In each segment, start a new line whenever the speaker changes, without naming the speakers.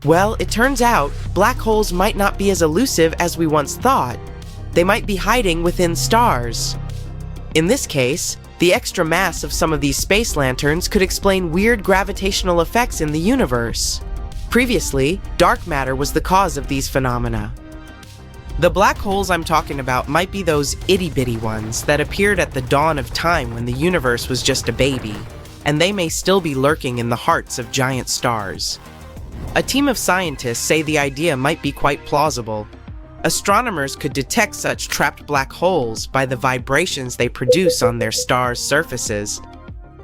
Well, it turns out black holes might not be as elusive as we once thought. They might be hiding within stars. In this case, the extra mass of some of these space lanterns could explain weird gravitational effects in the universe. Previously, dark matter was the cause of these phenomena. The black holes I'm talking about might be those itty-bitty ones that appeared at the dawn of time when the universe was just a baby, and they may still be lurking in the hearts of giant stars. A team of scientists say the idea might be quite plausible. Astronomers could detect such trapped black holes by the vibrations they produce on their stars' surfaces.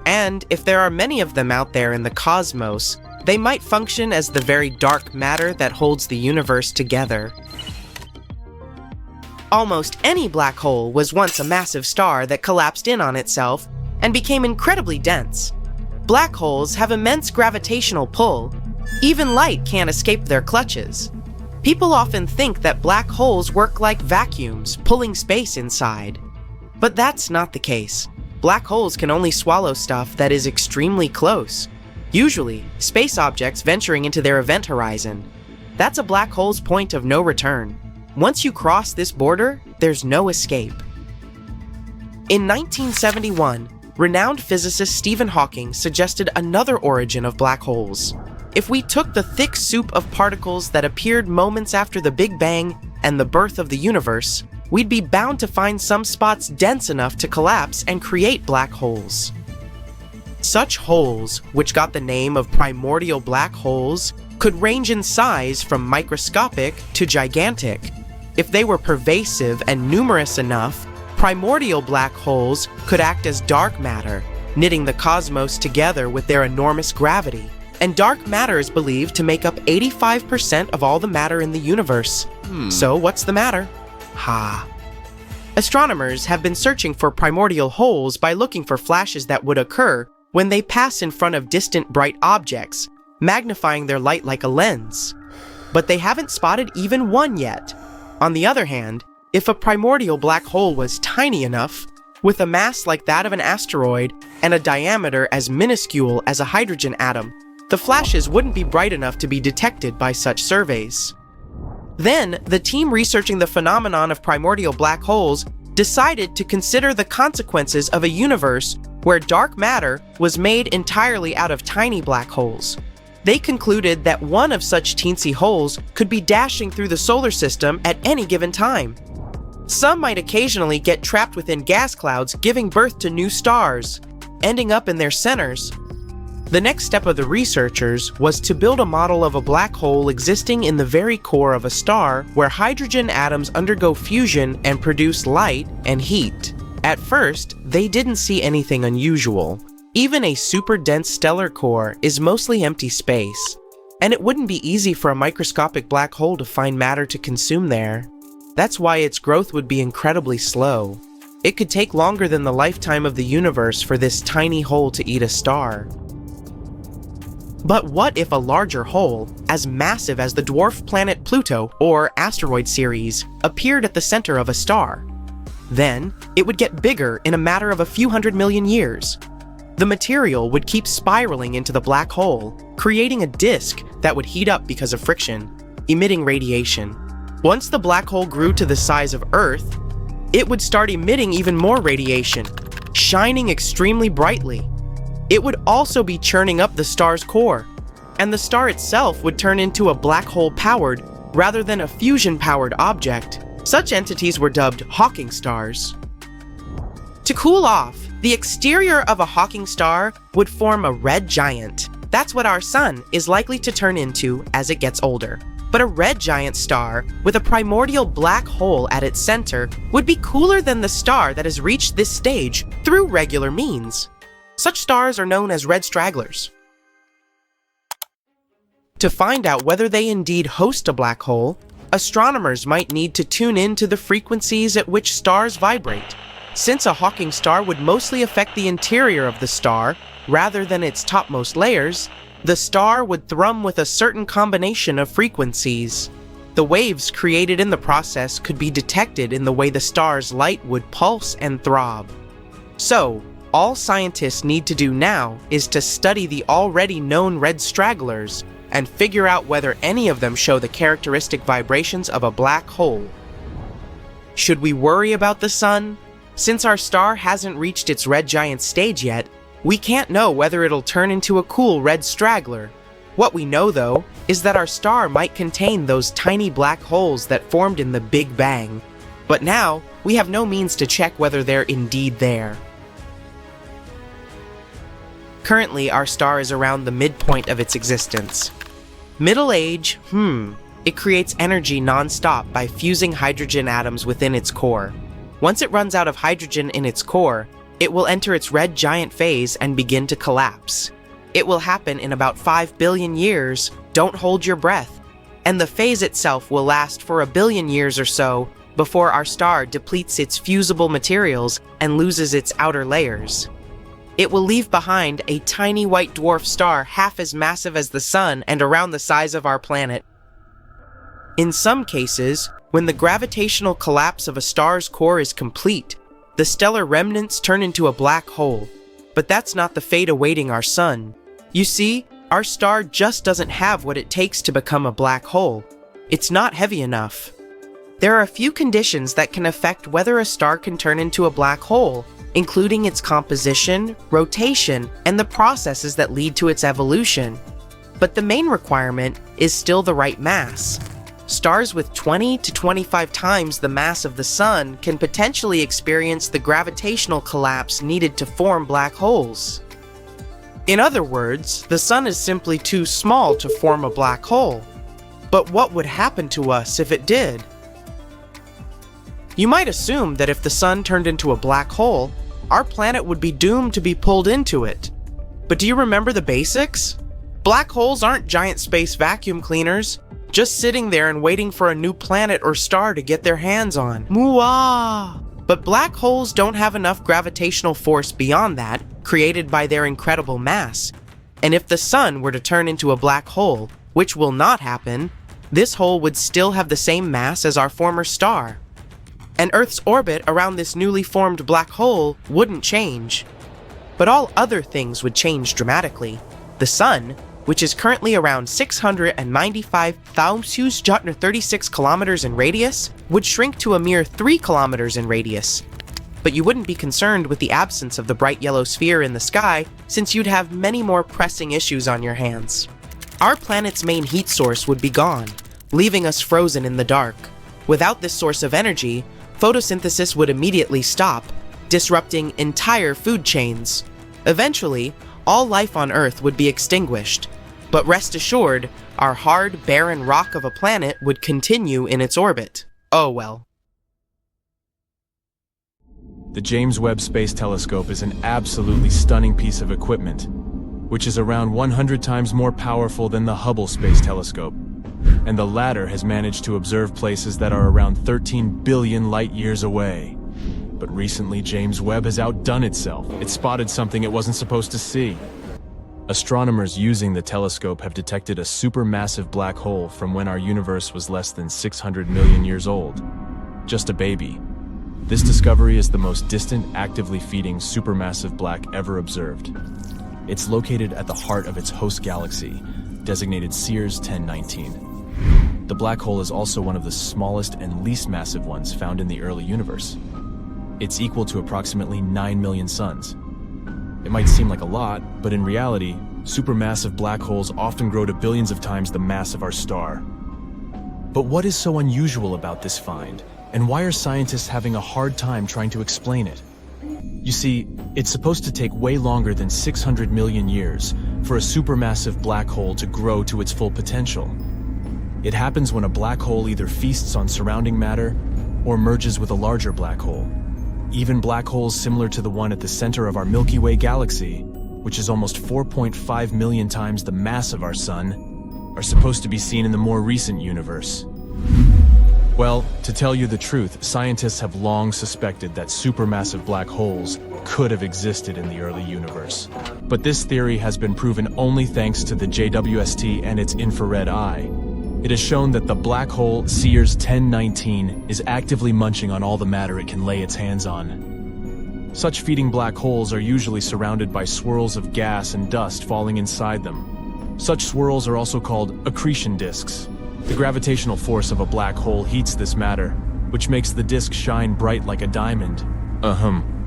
And if there are many of them out there in the cosmos, they might function as the very dark matter that holds the universe together. Almost any black hole was once a massive star that collapsed in on itself and became incredibly dense. Black holes have immense gravitational pull. Even light can't escape their clutches. People often think that black holes work like vacuums, pulling space inside. But that's not the case. Black holes can only swallow stuff that is extremely close. Usually, space objects venturing into their event horizon. That's a black hole's point of no return. Once you cross this border, there's no escape. In 1971, renowned physicist Stephen Hawking suggested another origin of black holes. If we took the thick soup of particles that appeared moments after the Big Bang and the birth of the universe, we'd be bound to find some spots dense enough to collapse and create black holes. Such holes, which got the name of primordial black holes, could range in size from microscopic to gigantic. If they were pervasive and numerous enough, primordial black holes could act as dark matter, knitting the cosmos together with their enormous gravity. And dark matter is believed to make up 85% of all the matter in the universe. So what's the matter? Astronomers have been searching for primordial holes by looking for flashes that would occur when they pass in front of distant bright objects, magnifying their light like a lens. But they haven't spotted even one yet. On the other hand, if a primordial black hole was tiny enough, with a mass like that of an asteroid and a diameter as minuscule as a hydrogen atom, the flashes wouldn't be bright enough to be detected by such surveys. Then, the team researching the phenomenon of primordial black holes decided to consider the consequences of a universe where dark matter was made entirely out of tiny black holes. They concluded that one of such teensy holes could be dashing through the solar system at any given time. Some might occasionally get trapped within gas clouds, giving birth to new stars, ending up in their centers. The next step of the researchers was to build a model of a black hole existing in the very core of a star where hydrogen atoms undergo fusion and produce light and heat. At first, they didn't see anything unusual. Even a super dense stellar core is mostly empty space, and it wouldn't be easy for a microscopic black hole to find matter to consume there. That's why its growth would be incredibly slow. It could take longer than the lifetime of the universe for this tiny hole to eat a star. But what if a larger hole, as massive as the dwarf planet Pluto or asteroid Ceres, appeared at the center of a star? Then, it would get bigger in a matter of a few 100 million years. The material would keep spiraling into the black hole, creating a disk that would heat up because of friction, emitting radiation. Once the black hole grew to the size of Earth, it would start emitting even more radiation, shining extremely brightly. It would also be churning up the star's core, and the star itself would turn into a black hole-powered rather than a fusion-powered object. Such entities were dubbed Hawking stars. To cool off, the exterior of a Hawking star would form a red giant. That's what our sun is likely to turn into as it gets older. But a red giant star with a primordial black hole at its center would be cooler than the star that has reached this stage through regular means. Such stars are known as red stragglers. To find out whether they indeed host a black hole, astronomers might need to tune in to the frequencies at which stars vibrate. Since a Hawking star would mostly affect the interior of the star rather than its topmost layers, the star would thrum with a certain combination of frequencies. The waves created in the process could be detected in the way the star's light would pulse and throb. So, all scientists need to do now is to study the already known red stragglers and figure out whether any of them show the characteristic vibrations of a black hole. Should we worry about the sun? Since our star hasn't reached its red giant stage yet, we can't know whether it'll turn into a cool red straggler. What we know, though, is that our star might contain those tiny black holes that formed in the Big Bang. But now, we have no means to check whether they're indeed there. Currently, our star is around the midpoint of its existence. Middle age, it creates energy non-stop by fusing hydrogen atoms within its core. Once it runs out of hydrogen in its core, it will enter its red giant phase and begin to collapse. It will happen in about 5 billion years, don't hold your breath, and the phase itself will last for 1 billion years or so before our star depletes its fusible materials and loses its outer layers. It will leave behind a tiny white dwarf star half as massive as the Sun and around the size of our planet. In some cases, when the gravitational collapse of a star's core is complete, the stellar remnants turn into a black hole. But that's not the fate awaiting our Sun. You see, our star just doesn't have what it takes to become a black hole. It's not heavy enough. There are a few conditions that can affect whether a star can turn into a black hole, including its composition, rotation, and the processes that lead to its evolution. But the main requirement is still the right mass. Stars with 20 to 25 times the mass of the Sun can potentially experience the gravitational collapse needed to form black holes. In other words, the Sun is simply too small to form a black hole. But what would happen to us if it did? You might assume that if the Sun turned into a black hole, our planet would be doomed to be pulled into it. But do you remember the basics? Black holes aren't giant space vacuum cleaners, just sitting there and waiting for a new planet or star to get their hands on. Mwah! But black holes don't have enough gravitational force beyond that, created by their incredible mass. And if the Sun were to turn into a black hole, which will not happen, this hole would still have the same mass as our former star. And Earth's orbit around this newly formed black hole wouldn't change. But all other things would change dramatically. The Sun, which is currently around 695,036 kilometers in radius, would shrink to a mere 3 kilometers in radius. But you wouldn't be concerned with the absence of the bright yellow sphere in the sky, since you'd have many more pressing issues on your hands. Our planet's main heat source would be gone, leaving us frozen in the dark. Without this source of energy, photosynthesis would immediately stop, disrupting entire food chains. Eventually, all life on Earth would be extinguished. But rest assured, our hard, barren rock of a planet would continue in its orbit. Oh well.
The James Webb Space Telescope is an absolutely stunning piece of equipment, which is around 100 times more powerful than the Hubble Space Telescope. And the latter has managed to observe places that are around 13 billion light years away. But recently, James Webb has outdone itself. It spotted something it wasn't supposed to see. Astronomers using the telescope have detected a supermassive black hole from when our universe was less than 600 million years old. Just a baby. This discovery is the most distant, actively feeding supermassive black ever observed. It's located at the heart of its host galaxy, designated Sears 1019. The black hole is also one of the smallest and least massive ones found in the early universe. It's equal to approximately 9 million suns. It might seem like a lot, but in reality, supermassive black holes often grow to billions of times the mass of our star. But what is so unusual about this find, and why are scientists having a hard time trying to explain it? You see, it's supposed to take way longer than 600 million years for a supermassive black hole to grow to its full potential. It happens when a black hole either feasts on surrounding matter or merges with a larger black hole. Even black holes similar to the one at the center of our Milky Way galaxy, which is almost 4.5 million times the mass of our Sun, are supposed to be seen in the more recent universe. Well, to tell you the truth, scientists have long suspected that supermassive black holes could have existed in the early universe. But this theory has been proven only thanks to the JWST and its infrared eye. It has shown that the black hole Sears 1019 is actively munching on all the matter it can lay its hands on. Such feeding black holes are usually surrounded by swirls of gas and dust falling inside them. Such swirls are also called accretion disks. The gravitational force of a black hole heats this matter, which makes the disk shine bright like a diamond.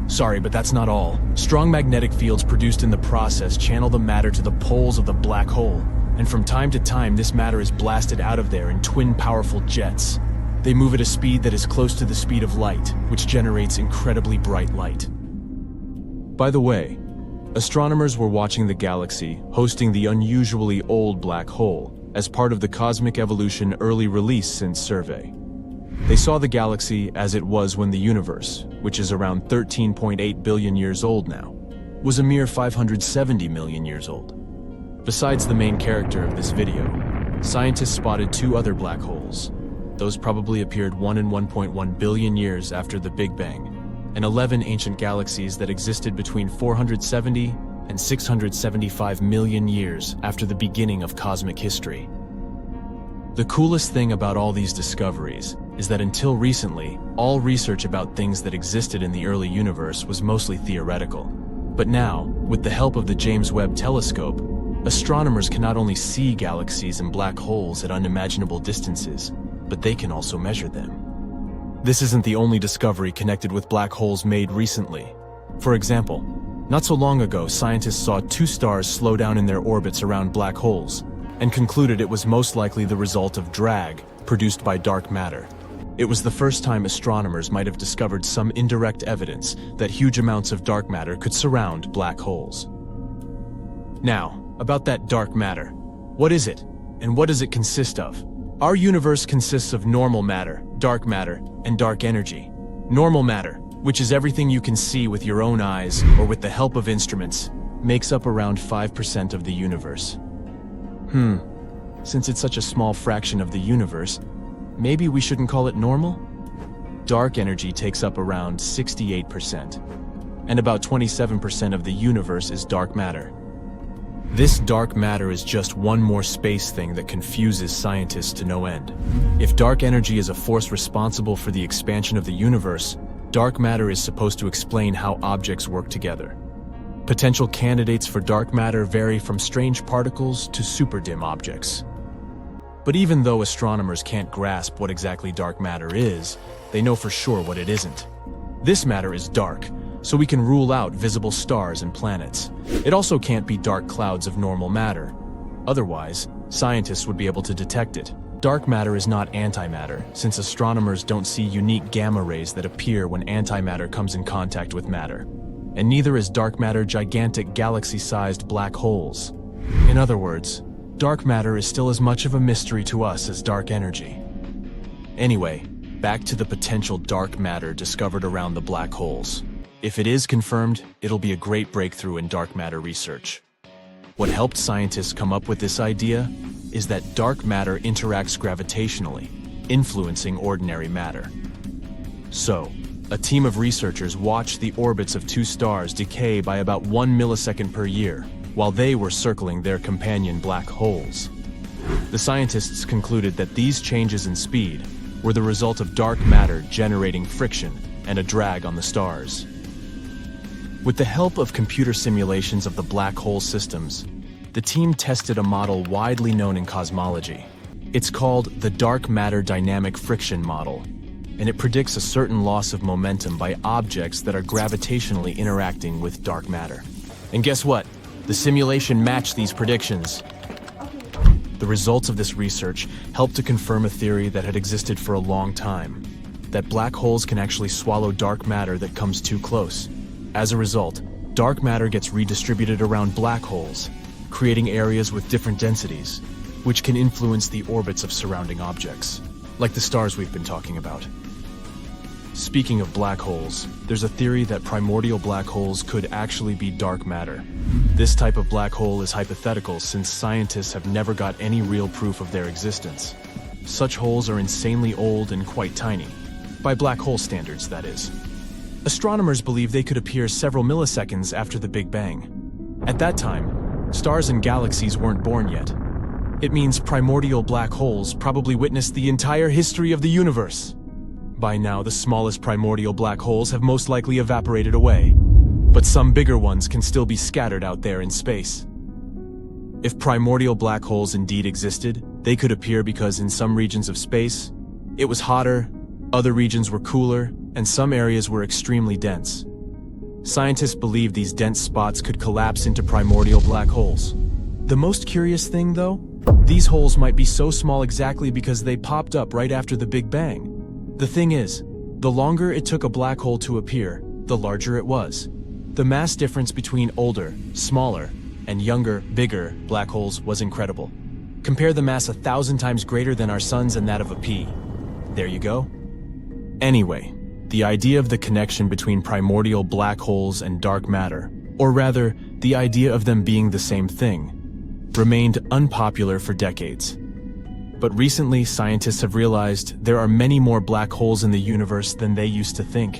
Sorry, but that's not all. Strong magnetic fields produced in the process channel the matter to the poles of the black hole, and from time to time this matter is blasted out of there in twin powerful jets. They move at a speed that is close to the speed of light, which generates incredibly bright light. By the way, astronomers were watching the galaxy hosting the unusually old black hole as part of the Cosmic Evolution Early Release Synth survey. They saw the galaxy as it was when the universe, which is around 13.8 billion years old now, was a mere 570 million years old. Besides the main character of this video, scientists spotted two other black holes. Those probably appeared 1 in 1.1 billion years after the Big Bang, and 11 ancient galaxies that existed between 470 and 675 million years after the beginning of cosmic history. The coolest thing about all these discoveries is that until recently, all research about things that existed in the early universe was mostly theoretical. But now, with the help of the James Webb Telescope, astronomers can not only see galaxies and black holes at unimaginable distances, but they can also measure them. This isn't the only discovery connected with black holes made recently. For example, not so long ago, scientists saw two stars slow down in their orbits around black holes and concluded it was most likely the result of drag produced by dark matter. It was the first time astronomers might have discovered some indirect evidence that huge amounts of dark matter could surround black holes. Now, about that dark matter. What is it, and what does it consist of? Our universe consists of normal matter, and dark energy. Normal matter, which is everything you can see with your own eyes or with the help of instruments, makes up around 5% of the universe. Since it's such a small fraction of the universe, maybe we shouldn't call it normal? Dark energy takes up around 68%, and about 27% of the universe is dark matter. This dark matter is just one more space thing that confuses scientists to no end. If dark energy is a force responsible for the expansion of the universe, dark matter is supposed to explain how objects work together. Potential candidates for dark matter vary from strange particles to super dim objects. But even though astronomers can't grasp what exactly dark matter is, they know for sure what it isn't. This matter is dark, so we can rule out visible stars and planets. It also can't be dark clouds of normal matter. Otherwise, scientists would be able to detect it. Dark matter is not antimatter, since astronomers don't see unique gamma rays that appear when antimatter comes in contact with matter. And neither is dark matter gigantic galaxy-sized black holes. In other words, dark matter is still as much of a mystery to us as dark energy. Anyway, back to the potential dark matter discovered around the black holes. If it is confirmed, it'll be a great breakthrough in dark matter research. What helped scientists come up with this idea is that dark matter interacts gravitationally, influencing ordinary matter. So, a team of researchers watched the orbits of two stars decay by about 1 millisecond per year, while they were circling their companion black holes. The scientists concluded that these changes in speed were the result of dark matter generating friction and a drag on the stars. With the help of computer simulations of the black hole systems, the team tested a model widely known in cosmology. It's called the dark matter dynamic friction model, and it predicts a certain loss of momentum by objects that are gravitationally interacting with dark matter. And guess what? The simulation matched these predictions. The results of this research helped to confirm a theory that had existed for a long time, that black holes can actually swallow dark matter that comes too close. As a result, dark matter gets redistributed around black holes, creating areas with different densities, which can influence the orbits of surrounding objects, like the stars we've been talking about. Speaking of black holes, there's a theory that primordial black holes could actually be dark matter. This type of black hole is hypothetical since scientists have never got any real proof of their existence. Such holes are insanely old and quite tiny, by black hole standards, that is. Astronomers believe they could appear several milliseconds after the Big Bang. At that time, stars and galaxies weren't born yet. It means primordial black holes probably witnessed the entire history of the universe. By now, the smallest primordial black holes have most likely evaporated away, but some bigger ones can still be scattered out there in space. If primordial black holes indeed existed, they could appear because in some regions of space, it was hotter, other regions were cooler, and some areas were extremely dense. Scientists believe these dense spots could collapse into primordial black holes. The most curious thing, though, these holes might be so small exactly because they popped up right after the Big Bang. The thing is, the longer it took a black hole to appear, the larger it was. The mass difference between older, smaller, and younger, bigger black holes was incredible. Compare the mass 1,000 times greater than our sun's and that of a pea. There you go. Anyway, the idea of the connection between primordial black holes and dark matter, or rather, the idea of them being the same thing, remained unpopular for decades. But recently, scientists have realized there are many more black holes in the universe than they used to think,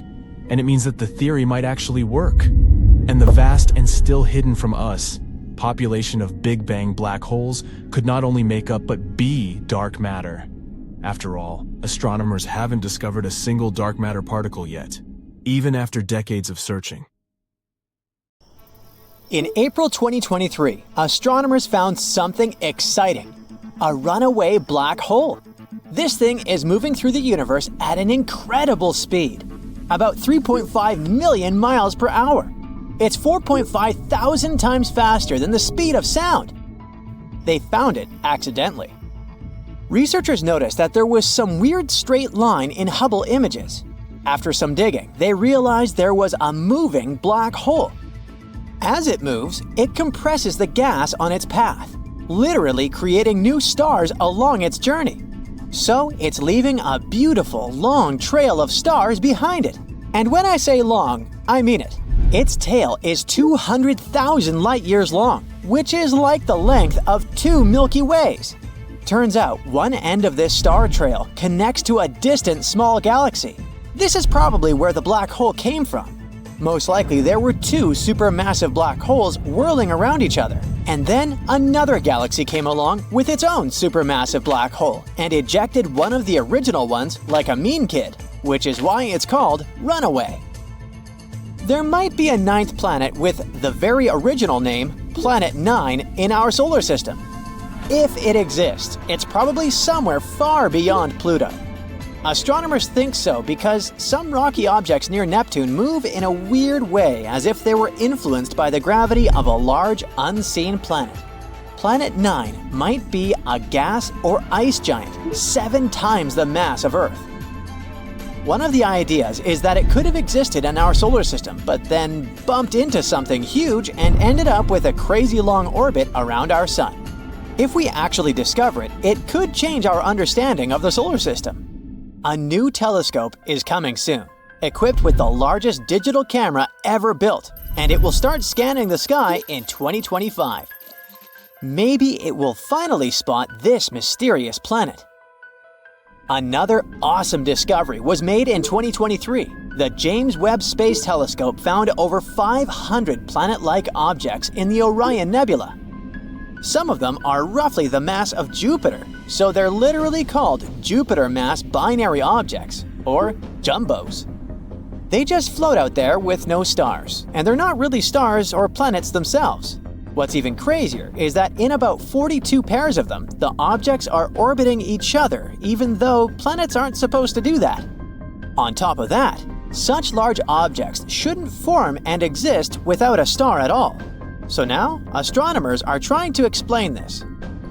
and it means that the theory might actually work. And the vast and still hidden from us population of Big Bang black holes could not only make up but be dark matter. After all, astronomers haven't discovered a single dark matter particle yet, even after decades of searching.
In April 2023, astronomers found something exciting: a runaway black hole. This thing is moving through the universe at an incredible speed, about 3.5 million miles per hour. It's 4.5 thousand times faster than the speed of sound. They found it accidentally. Researchers noticed that there was some weird straight line in Hubble images. After some digging, they realized there was a moving black hole. As it moves, it compresses the gas on its path, literally creating new stars along its journey. So it's leaving a beautiful, long trail of stars behind it. And when I say long, I mean it. Its tail is 200,000 light-years long, which is like the length of 2 Milky Ways. Turns out, one end of this star trail connects to a distant small galaxy. This is probably where the black hole came from. Most likely there were 2 supermassive black holes whirling around each other. And then another galaxy came along with its own supermassive black hole and ejected one of the original ones like a mean kid, which is why it's called Runaway. There might be a 9th planet with the very original name, Planet 9, in our solar system. If it exists, it's probably somewhere far beyond Pluto. Astronomers think so because some rocky objects near Neptune move in a weird way as if they were influenced by the gravity of a large, unseen planet. Planet 9 might be a gas or ice giant, 7 times the mass of Earth. One of the ideas is that it could have existed in our solar system, but then bumped into something huge and ended up with a crazy long orbit around our sun. If we actually discover it, it could change our understanding of the solar system. A new telescope is coming soon, equipped with the largest digital camera ever built, and it will start scanning the sky in 2025. Maybe it will finally spot this mysterious planet. Another awesome discovery was made in 2023. The James Webb Space Telescope found over 500 planet-like objects in the Orion Nebula. Some of them are roughly the mass of Jupiter, so they're literally called Jupiter mass binary objects, or jumbos. They just float out there with no stars, and they're not really stars or planets themselves. What's even crazier is that in about 42 pairs of them, the objects are orbiting each other, even though planets aren't supposed to do that. On top of that, such large objects shouldn't form and exist without a star at all. So now, astronomers are trying to explain this.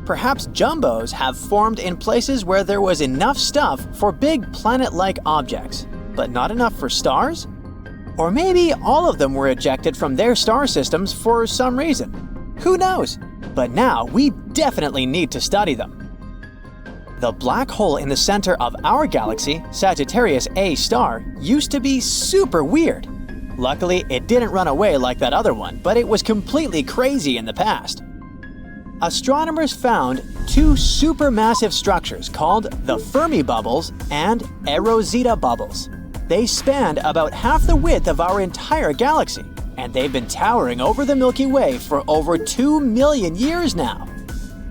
Perhaps jumbos have formed in places where there was enough stuff for big planet-like objects, but not enough for stars? Or maybe all of them were ejected from their star systems for some reason. Who knows? But now we definitely need to study them. The black hole in the center of our galaxy, Sagittarius A star, used to be super weird. Luckily, it didn't run away like that other one, but it was completely crazy in the past. Astronomers found 2 supermassive structures called the Fermi bubbles and Rosetta bubbles. They spanned about half the width of our entire galaxy, and they've been towering over the Milky Way for over 2 million years now.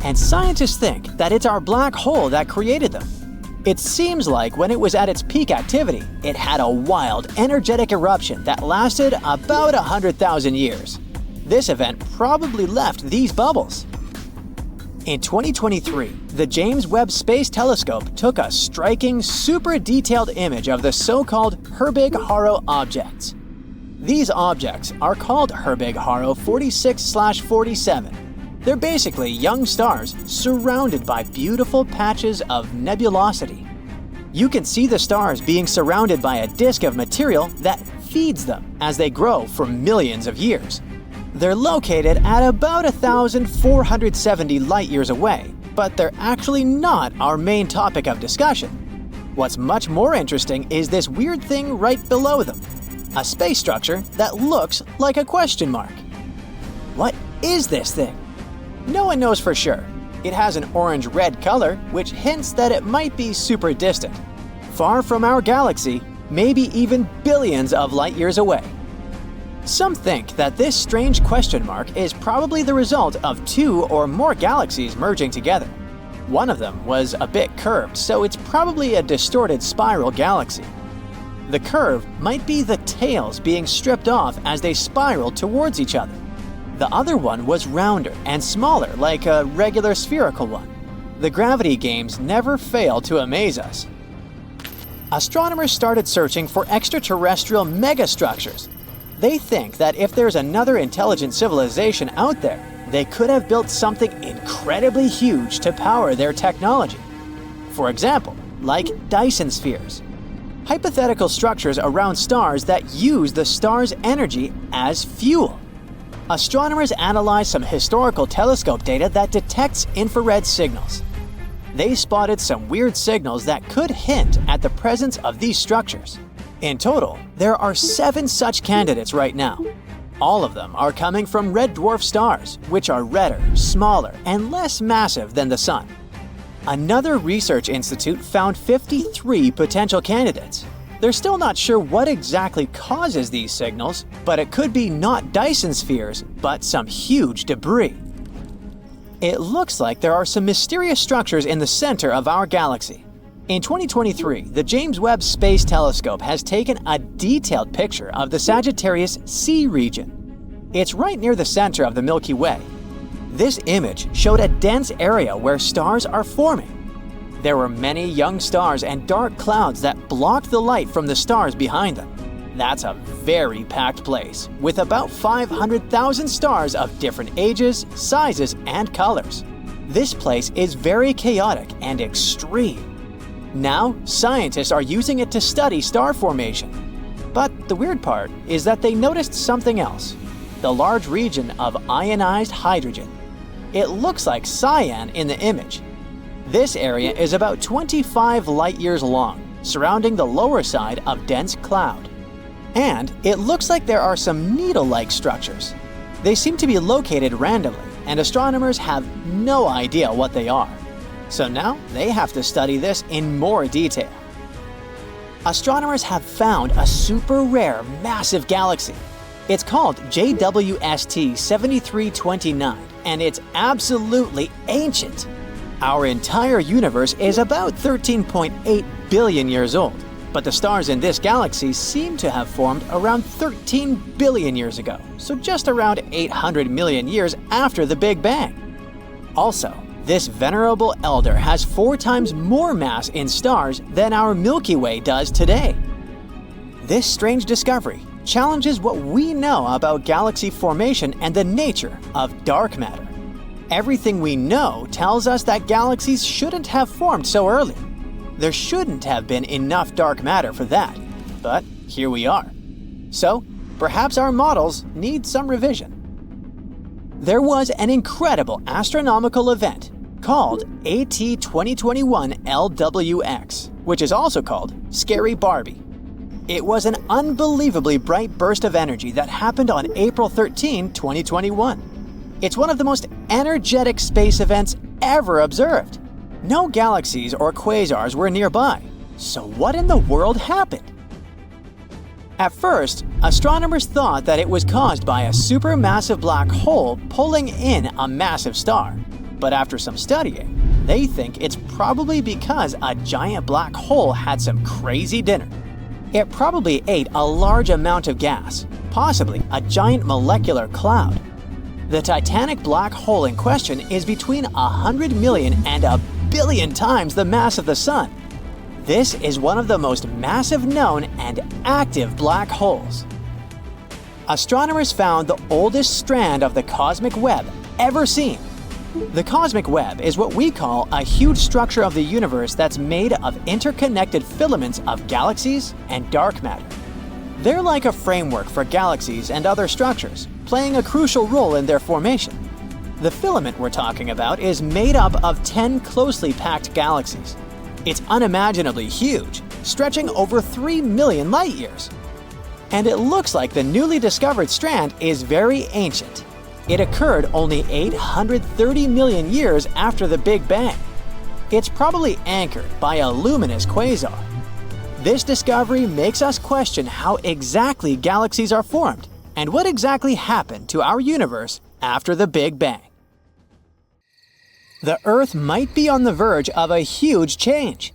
And scientists think that it's our black hole that created them. It seems like when it was at its peak activity, it had a wild, energetic eruption that lasted about 100,000 years. This event probably left these bubbles. In 2023, the James Webb Space Telescope took a striking, super detailed image of the so-called Herbig-Haro objects. These objects are called Herbig-Haro 46/47. They're basically young stars surrounded by beautiful patches of nebulosity. You can see the stars being surrounded by a disk of material that feeds them as they grow for millions of years. They're located at about 1,470 light-years away, but they're actually not our main topic of discussion. What's much more interesting is this weird thing right below them, a space structure that looks like a question mark. What is this thing? No one knows for sure. It has an orange-red color, which hints that it might be super distant, far from our galaxy, maybe even billions of light-years away. Some think that this strange question mark is probably the result of two or more galaxies merging together. One of them was a bit curved, so it's probably a distorted spiral galaxy. The curve might be the tails being stripped off as they spiral towards each other. The other one was rounder and smaller, like a regular spherical one. The gravity games never fail to amaze us. Astronomers started searching for extraterrestrial megastructures. They think that if there's another intelligent civilization out there, they could have built something incredibly huge to power their technology. For example, like Dyson spheres. Hypothetical structures around stars that use the star's energy as fuel. Astronomers analyzed some historical telescope data that detects infrared signals. They spotted some weird signals that could hint at the presence of these structures. In total, there are 7 such candidates right now. All of them are coming from red dwarf stars, which are redder, smaller, and less massive than the Sun. Another research institute found 53 potential candidates. They're still not sure what exactly causes these signals, but it could be not Dyson spheres, but some huge debris. It looks like there are some mysterious structures in the center of our galaxy. In 2023, the James Webb Space Telescope has taken a detailed picture of the Sagittarius C region. It's right near the center of the Milky Way. This image showed a dense area where stars are forming. There were many young stars and dark clouds that blocked the light from the stars behind them. That's a very packed place, with about 500,000 stars of different ages, sizes, and colors. This place is very chaotic and extreme. Now, scientists are using it to study star formation. But the weird part is that they noticed something else, the large region of ionized hydrogen. It looks like cyan in the image. This area is about 25 light-years long, surrounding the lower side of dense cloud. And it looks like there are some needle-like structures. They seem to be located randomly, and astronomers have no idea what they are. So now they have to study this in more detail. Astronomers have found a super rare, massive galaxy. It's called JWST 7329, and it's absolutely ancient. Our entire universe is about 13.8 billion years old, but the stars in this galaxy seem to have formed around 13 billion years ago, so just around 800 million years after the Big Bang. Also, this venerable elder has 4 times more mass in stars than our Milky Way does today. This strange discovery challenges what we know about galaxy formation and the nature of dark matter. Everything we know tells us that galaxies shouldn't have formed so early. There shouldn't have been enough dark matter for that, but here we are. So, perhaps our models need some revision. There was an incredible astronomical event called AT 2021 LWX, which is also called Scary Barbie. It was an unbelievably bright burst of energy that happened on April 13, 2021. It's one of the most energetic space events ever observed. No galaxies or quasars were nearby. So what in the world happened? At first, astronomers thought that it was caused by a supermassive black hole pulling in a massive star. But after some studying, they think it's probably because a giant black hole had some crazy dinner. It probably ate a large amount of gas, possibly a giant molecular cloud. The titanic black hole in question is between 100 million and a billion times the mass of the Sun. This is one of the most massive known and active black holes. Astronomers found the oldest strand of the cosmic web ever seen. The cosmic web is what we call a huge structure of the universe that's made of interconnected filaments of galaxies and dark matter. They're like a framework for galaxies and other structures, playing a crucial role in their formation. The filament we're talking about is made up of 10 closely packed galaxies. It's unimaginably huge, stretching over 3 million light-years. And it looks like the newly discovered strand is very ancient. It occurred only 830 million years after the Big Bang. It's probably anchored by a luminous quasar. This discovery makes us question how exactly galaxies are formed and what exactly happened to our universe after the Big Bang. The Earth might be on the verge of a huge change.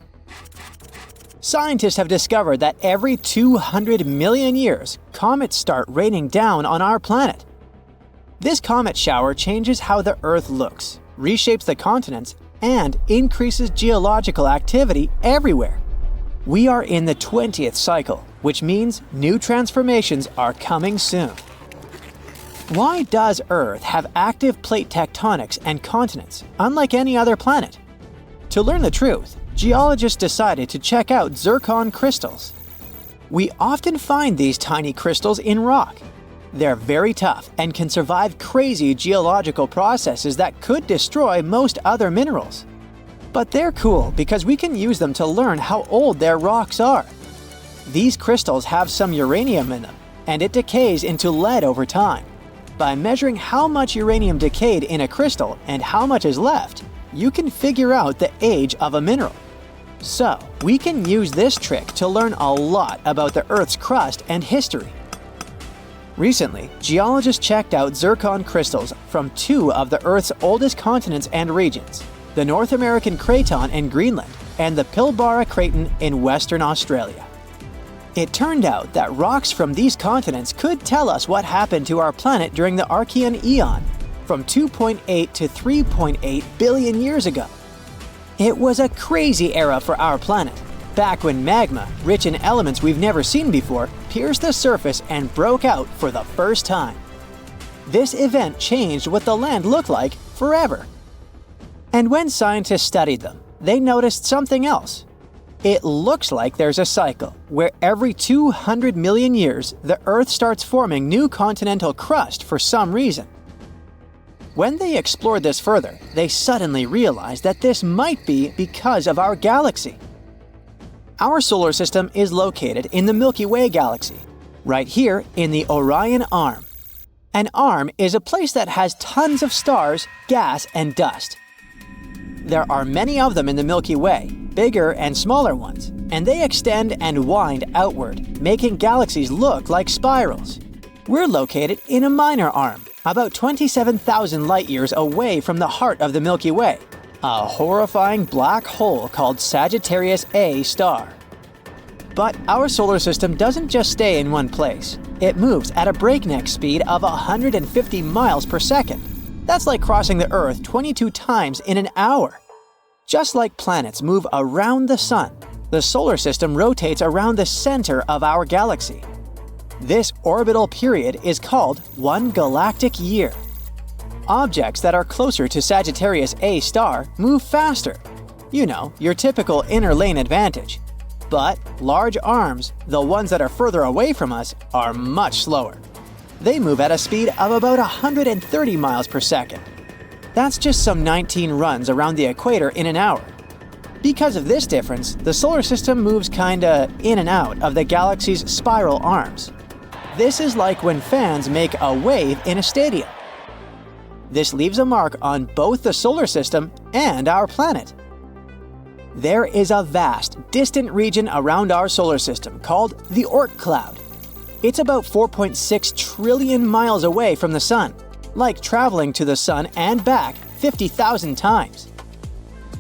Scientists have discovered that every 200 million years, comets start raining down on our planet. This comet shower changes how the Earth looks, reshapes the continents, and increases geological activity everywhere. We are in the 20th cycle, which means new transformations are coming soon. Why does Earth have active plate tectonics and continents, unlike any other planet? To learn the truth, geologists decided to check out zircon crystals. We often find these tiny crystals in rock. They're very tough and can survive crazy geological processes that could destroy most other minerals. But they're cool because we can use them to learn how old their rocks are. These crystals have some uranium in them, and it decays into lead over time. By measuring how much uranium decayed in a crystal and how much is left, you can figure out the age of a mineral. So, we can use this trick to learn a lot about the Earth's crust and history. Recently, geologists checked out zircon crystals from 2 of the Earth's oldest continents and regions, the North American Craton in Greenland and the Pilbara Craton in Western Australia. It turned out that rocks from these continents could tell us what happened to our planet during the Archean Eon, from 2.8 to 3.8 billion years ago. It was a crazy era for our planet, back when magma, rich in elements we've never seen before, pierced the surface and broke out for the first time. This event changed what the land looked like forever. And when scientists studied them, they noticed something else. It looks like there's a cycle where every 200 million years, the Earth starts forming new continental crust for some reason. When they explored this further, they suddenly realized that this might be because of our galaxy. Our solar system is located in the Milky Way galaxy, right here in the Orion Arm. An arm is a place that has tons of stars, gas, and dust. There are many of them in the Milky Way, bigger and smaller ones, and they extend and wind outward, making galaxies look like spirals. We're located in a minor arm, about 27,000 light-years away from the heart of the Milky Way, a horrifying black hole called Sagittarius A star. But our solar system doesn't just stay in one place. It moves at a breakneck speed of 150 miles per second. That's like crossing the Earth 22 times in an hour. Just like planets move around the Sun, the solar system rotates around the center of our galaxy. This orbital period is called one galactic year. Objects that are closer to Sagittarius A star move faster. You know, your typical inner lane advantage. But large arms, the ones that are further away from us, are much slower. They move at a speed of about 130 miles per second. That's just some 19 runs around the equator in an hour. Because of this difference, the solar system moves kinda in and out of the galaxy's spiral arms. This is like when fans make a wave in a stadium. This leaves a mark on both the solar system and our planet. There is a vast, distant region around our solar system called the Oort cloud. It's about 4.6 trillion miles away from the Sun, like traveling to the Sun and back 50,000 times.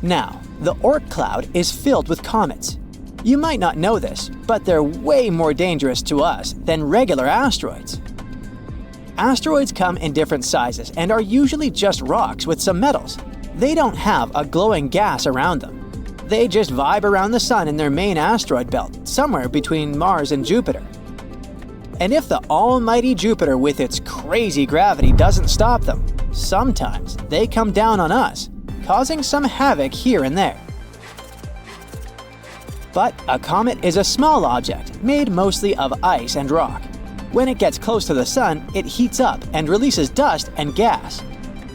Now, the Oort cloud is filled with comets. You might not know this, but they're way more dangerous to us than regular asteroids. Asteroids come in different sizes and are usually just rocks with some metals. They don't have a glowing gas around them. They just vibe around the Sun in their main asteroid belt, somewhere between Mars and Jupiter. And if the almighty Jupiter with its crazy gravity doesn't stop them, sometimes they come down on us, causing some havoc here and there. But a comet is a small object made mostly of ice and rock. When it gets close to the Sun, it heats up and releases dust and gas.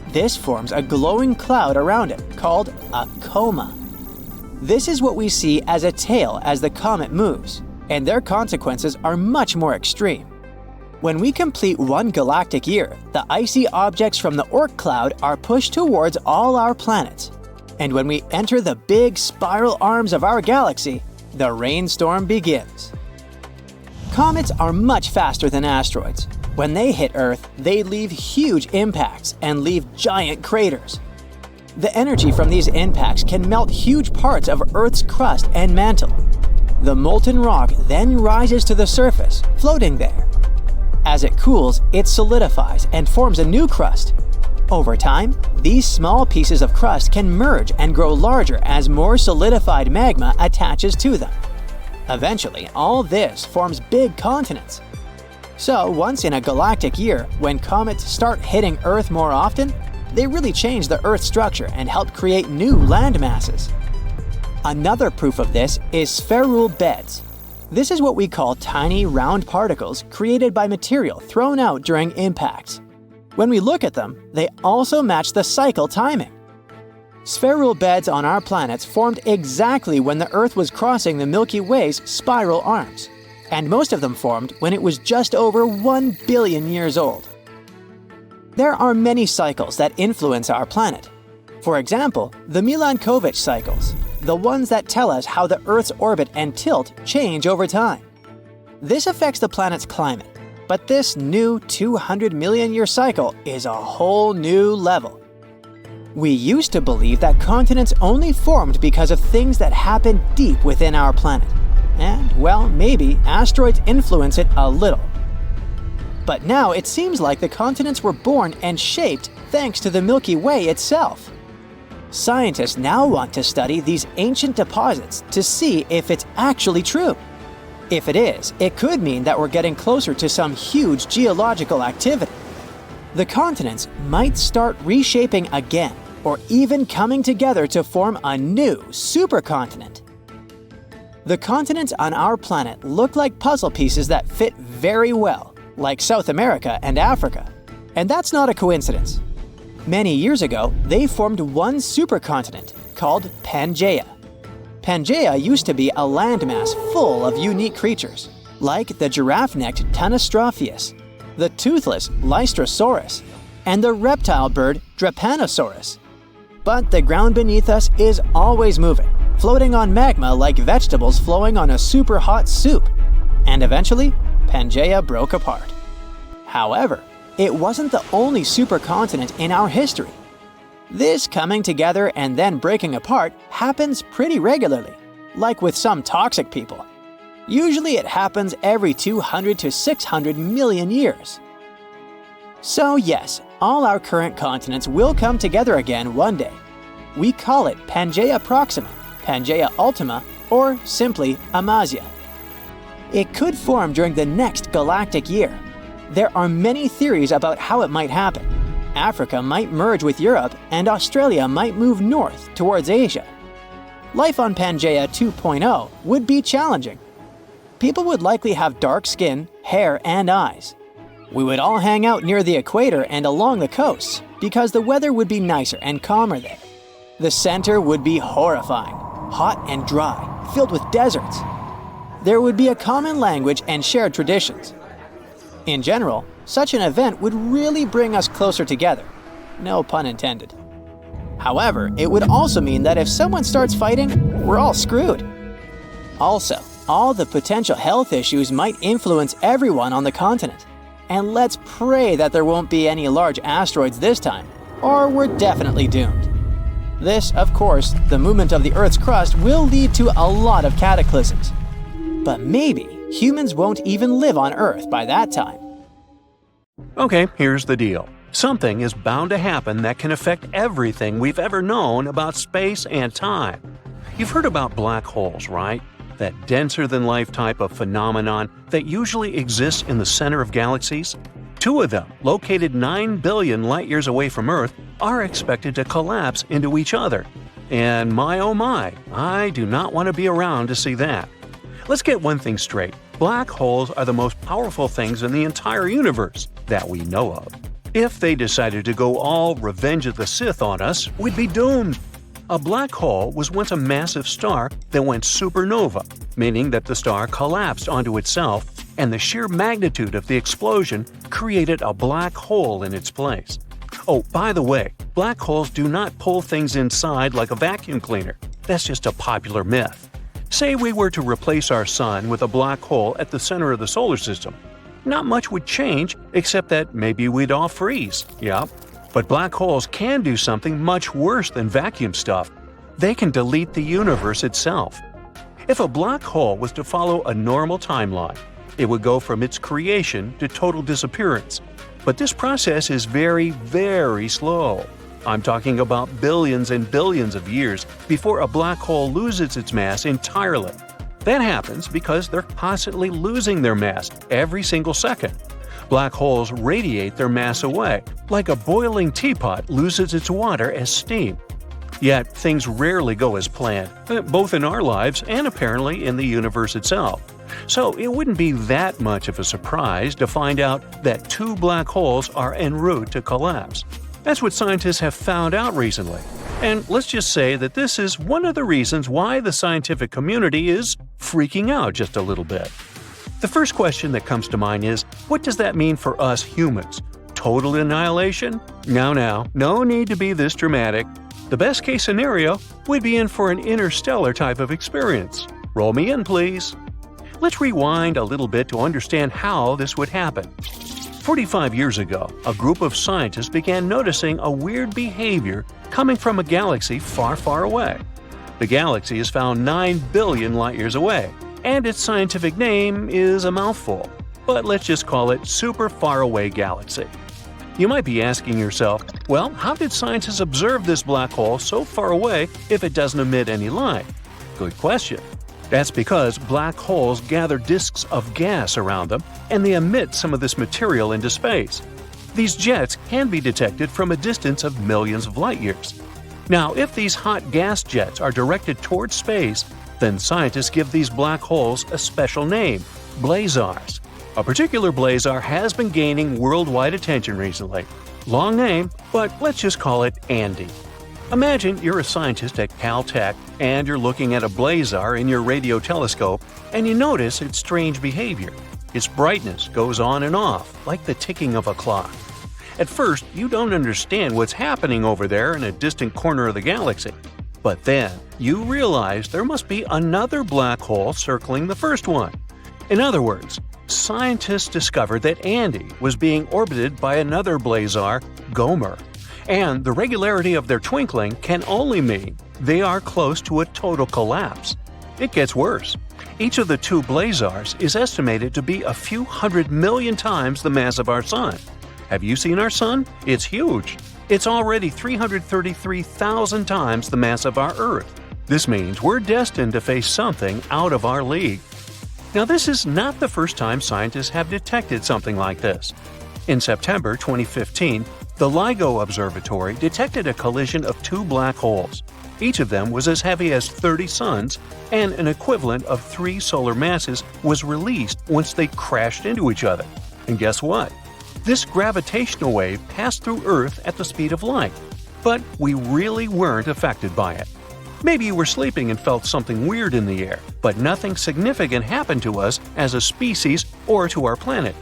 This forms a glowing cloud around it called a coma. This is what we see as a tail as the comet moves, and their consequences are much more extreme. When we complete one galactic year, the icy objects from the Oort cloud are pushed towards all our planets. And when we enter the big spiral arms of our galaxy, the rainstorm begins. Comets are much faster than asteroids. When they hit Earth, they leave huge impacts and leave giant craters. The energy from these impacts can melt huge parts of Earth's crust and mantle. The molten rock then rises to the surface, floating there. As it cools, it solidifies and forms a new crust. Over time, these small pieces of crust can merge and grow larger as more solidified magma attaches to them. Eventually, all this forms big continents. So, once in a galactic year, when comets start hitting Earth more often, they really change the Earth's structure and help create new land masses. Another proof of this is spheroidal beds. This is what we call tiny round particles created by material thrown out during impacts. When we look at them, they also match the cycle timing. Spheroidal beds on our planets formed exactly when the Earth was crossing the Milky Way's spiral arms, and most of them formed when it was just over 1 billion years old. There are many cycles that influence our planet. For example, the Milankovitch cycles, the ones that tell us how the Earth's orbit and tilt change over time. This affects the planet's climate, but this new 200 million year cycle is a whole new level. We used to believe that continents only formed because of things that happened deep within our planet. And, well, maybe asteroids influence it a little. But now it seems like the continents were born and shaped thanks to the Milky Way itself. Scientists now want to study these ancient deposits to see if it's actually true. If it is, it could mean that we're getting closer to some huge geological activity. The continents might start reshaping again, or even coming together to form a new supercontinent. The continents on our planet look like puzzle pieces that fit very well, like South America and Africa. And that's not a coincidence. Many years ago, they formed one supercontinent called Pangaea. Pangaea used to be a landmass full of unique creatures, like the giraffe-necked Tanystropheus, the toothless Lystrosaurus, and the reptile bird Drepanosaurus. But the ground beneath us is always moving, floating on magma like vegetables flowing on a super hot soup. And eventually, Pangaea broke apart. However, it wasn't the only supercontinent in our history. This coming together and then breaking apart happens pretty regularly, like with some toxic people. Usually it happens every 200 to 600 million years. So yes, all our current continents will come together again one day. We call it Pangaea Proxima, Pangaea Ultima, or simply Amasya. It could form during the next galactic year. There are many theories about how it might happen. Africa might merge with Europe, and Australia might move north towards Asia. Life on Pangaea 2.0 would be challenging. People would likely have dark skin, hair, and eyes. We would all hang out near the equator and along the coasts because the weather would be nicer and calmer there. The center would be horrifying, hot and dry, filled with deserts. There would be a common language and shared traditions. In general, such an event would really bring us closer together. No pun intended. However, it would also mean that if someone starts fighting, we're all screwed. Also, all the potential health issues might influence everyone on the continent. And let's pray that there won't be any large asteroids this time, or we're definitely doomed. This, of course, the movement of the Earth's crust will lead to a lot of cataclysms. But maybe humans won't even live on Earth by that time.
Okay, here's the deal. Something is bound to happen that can affect everything we've ever known about space and time. You've heard about black holes, right? That denser-than-life type of phenomenon that usually exists in the center of galaxies? Two of them, located 9 billion light-years away from Earth, are expected to collapse into each other. And my oh my, I do not want to be around to see that. Let's get one thing straight. Black holes are the most powerful things in the entire universe that we know of. If they decided to go all Revenge of the Sith on us, we'd be doomed. A black hole was once a massive star that went supernova, meaning that the star collapsed onto itself, and the sheer magnitude of the explosion created a black hole in its place. Oh, by the way, black holes do not pull things inside like a vacuum cleaner. That's just a popular myth. Say we were to replace our sun with a black hole at the center of the solar system. Not much would change, except that maybe we'd all freeze. Yep. But black holes can do something much worse than vacuum stuff. They can delete the universe itself. If a black hole was to follow a normal timeline, it would go from its creation to total disappearance. But this process is very, very slow. I'm talking about billions and billions of years before a black hole loses its mass entirely. That happens because they're constantly losing their mass every single second. Black holes radiate their mass away, like a boiling teapot loses its water as steam. Yet things rarely go as planned, both in our lives and apparently in the universe itself. So it wouldn't be that much of a surprise to find out that two black holes are en route to collapse. That's what scientists have found out recently. And let's just say that this is one of the reasons why the scientific community is freaking out just a little bit. The first question that comes to mind is, what does that mean for us humans? Total annihilation? No need to be this dramatic. The best case scenario, we'd be in for an interstellar type of experience. Roll me in, please. Let's rewind a little bit to understand how this would happen. 45 years ago, a group of scientists began noticing a weird behavior coming from a galaxy far, far away. The galaxy is found 9 billion light-years away, and its scientific name is a mouthful, but let's just call it Super Far Away Galaxy. You might be asking yourself, well, how did scientists observe this black hole so far away if it doesn't emit any light? Good question. That's because black holes gather disks of gas around them, and they emit some of this material into space. These jets can be detected from a distance of millions of light-years. Now, if these hot gas jets are directed towards space, then scientists give these black holes a special name, blazars. A particular blazar has been gaining worldwide attention recently. Long name, but let's just call it Andy. Imagine you're a scientist at Caltech and you're looking at a blazar in your radio telescope and you notice its strange behavior. Its brightness goes on and off, like the ticking of a clock. At first, you don't understand what's happening over there in a distant corner of the galaxy. But then, you realize there must be another black hole circling the first one. In other words, scientists discovered that Andy was being orbited by another blazar, Gomer. And the regularity of their twinkling can only mean they are close to a total collapse. It gets worse. Each of the two blazars is estimated to be a few 100 million times the mass of our Sun. Have you seen our Sun? It's huge. It's already 333,000 times the mass of our Earth. This means we're destined to face something out of our league. Now, this is not the first time scientists have detected something like this. In September 2015, the LIGO Observatory detected a collision of two black holes. Each of them was as heavy as 30 suns, and an equivalent of 3 solar masses was released once they crashed into each other. And guess what? This gravitational wave passed through Earth at the speed of light. But we really weren't affected by it. Maybe you were sleeping and felt something weird in the air, but nothing significant happened to us as a species or to our planet.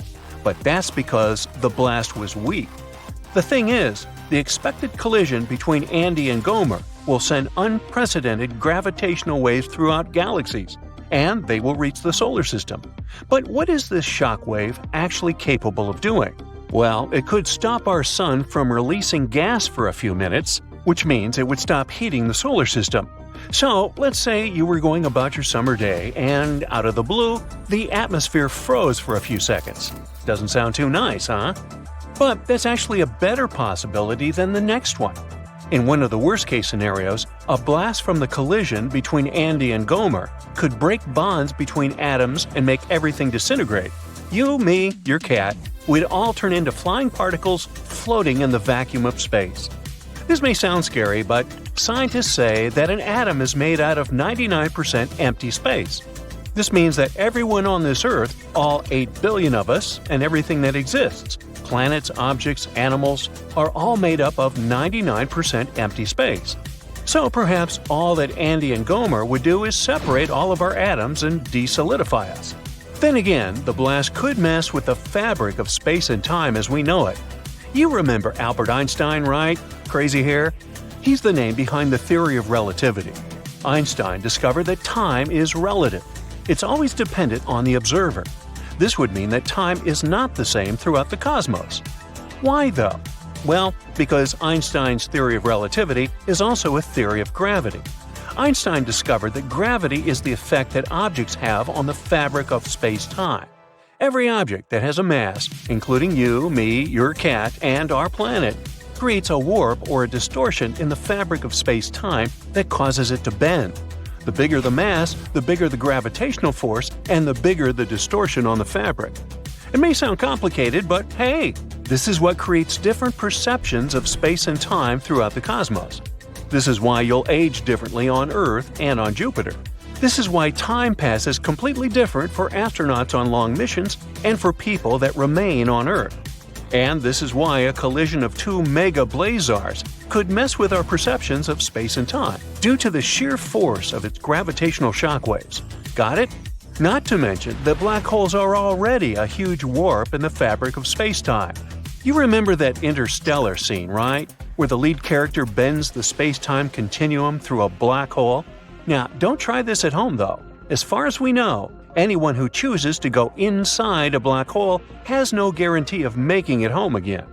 But that's because the blast was weak. The thing is, the expected collision between Andy and Gomer will send unprecedented gravitational waves throughout galaxies, and they will reach the solar system. But what is this shock wave actually capable of doing? Well, it could stop our Sun from releasing gas for a few minutes, which means it would stop heating the solar system. So, let's say you were going about your summer day, and out of the blue, the atmosphere froze for a few seconds. Doesn't sound too nice, huh? But that's actually a better possibility than the next one. In one of the worst-case scenarios, a blast from the collision between Andy and Gomer could break bonds between atoms and make everything disintegrate. You, me, your cat, we'd all turn into flying particles floating in the vacuum of space. This may sound scary, but scientists say that an atom is made out of 99% empty space. This means that everyone on this Earth, all 8 billion of us, and everything that exists, planets, objects, animals, are all made up of 99% empty space. So perhaps all that Andy and Gomer would do is separate all of our atoms and desolidify us. Then again, the blast could mess with the fabric of space and time as we know it. You remember Albert Einstein, right? Crazy hair? He's the name behind the theory of relativity. Einstein discovered that time is relative. It's always dependent on the observer. This would mean that time is not the same throughout the cosmos. Why though? Well, because Einstein's theory of relativity is also a theory of gravity. Einstein discovered that gravity is the effect that objects have on the fabric of space-time. Every object that has a mass, including you, me, your cat, and our planet, creates a warp or a distortion in the fabric of space-time that causes it to bend. The bigger the mass, the bigger the gravitational force, and the bigger the distortion on the fabric. It may sound complicated, but hey, this is what creates different perceptions of space and time throughout the cosmos. This is why you'll age differently on Earth and on Jupiter. This is why time passes completely different for astronauts on long missions and for people that remain on Earth. And this is why a collision of two mega blazars could mess with our perceptions of space and time due to the sheer force of its gravitational shockwaves. Got it? Not to mention that black holes are already a huge warp in the fabric of space-time. You remember that Interstellar scene, right? Where the lead character bends the space-time continuum through a black hole? Now, don't try this at home though. As far as we know, anyone who chooses to go inside a black hole has no guarantee of making it home again.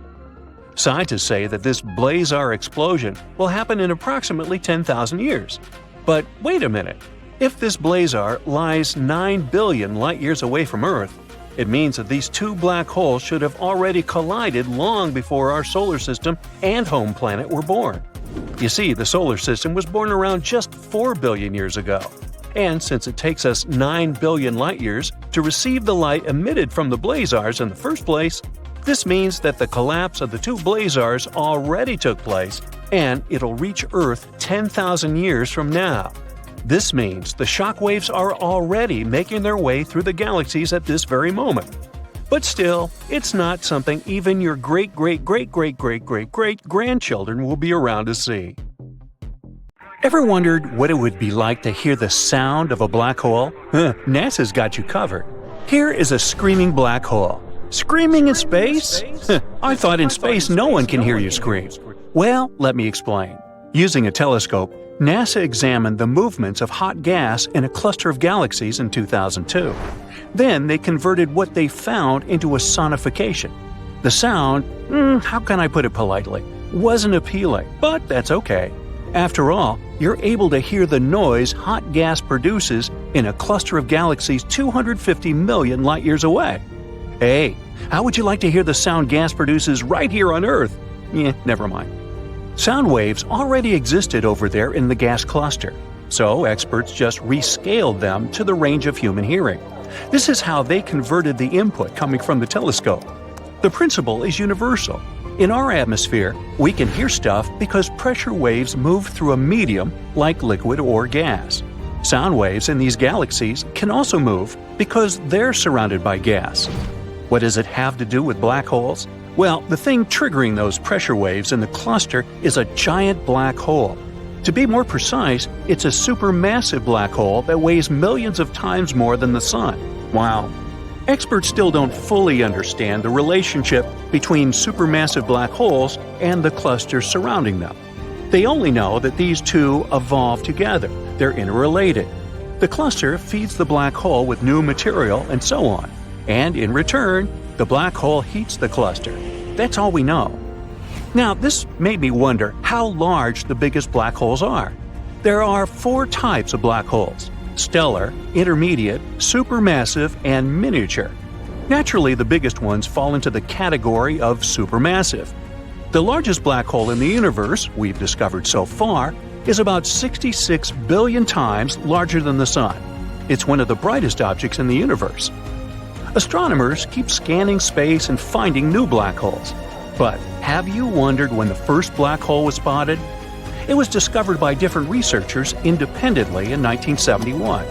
Scientists say that this blazar explosion will happen in approximately 10,000 years. But wait a minute. If this blazar lies 9 billion light-years away from Earth, it means that these two black holes should have already collided long before our solar system and home planet were born. You see, the solar system was born around just 4 billion years ago. And since it takes us 9 billion light-years to receive the light emitted from the blazars in the first place, this means that the collapse of the two blazars already took place, and it'll reach Earth 10,000 years from now. This means the shockwaves are already making their way through the galaxies at this very moment. But still, it's not something even your great-great-great-great-great-great-grandchildren will be around to see. Ever wondered what it would be like to hear the sound of a black hole? NASA's got you covered. Here is a screaming black hole. Screaming in space? I thought in space no one can hear you scream. Well, let me explain. Using a telescope, NASA examined the movements of hot gas in a cluster of galaxies in 2002. Then they converted what they found into a sonification. The sound, how can I put it politely, wasn't appealing, but that's okay. After all, you're able to hear the noise hot gas produces in a cluster of galaxies 250 million light-years away. Hey, how would you like to hear the sound gas produces right here on Earth? Never mind. Sound waves already existed over there in the gas cluster, so experts just rescaled them to the range of human hearing. This is how they converted the input coming from the telescope. The principle is universal. In our atmosphere, we can hear stuff because pressure waves move through a medium like liquid or gas. Sound waves in these galaxies can also move because they're surrounded by gas. What does it have to do with black holes? Well, the thing triggering those pressure waves in the cluster is a giant black hole. To be more precise, it's a supermassive black hole that weighs millions of times more than the Sun. Wow. Experts still don't fully understand the relationship between supermassive black holes and the clusters surrounding them. They only know that these two evolve together. They're interrelated. The cluster feeds the black hole with new material and so on. And in return, the black hole heats the cluster. That's all we know. Now, this made me wonder how large the biggest black holes are. There are 4 types of black holes: stellar, intermediate, supermassive, and miniature. Naturally, the biggest ones fall into the category of supermassive. The largest black hole in the universe we've discovered so far is about 66 billion times larger than the Sun. It's one of the brightest objects in the universe. Astronomers keep scanning space and finding new black holes. But have you wondered when the first black hole was spotted? It was discovered by different researchers independently in 1971.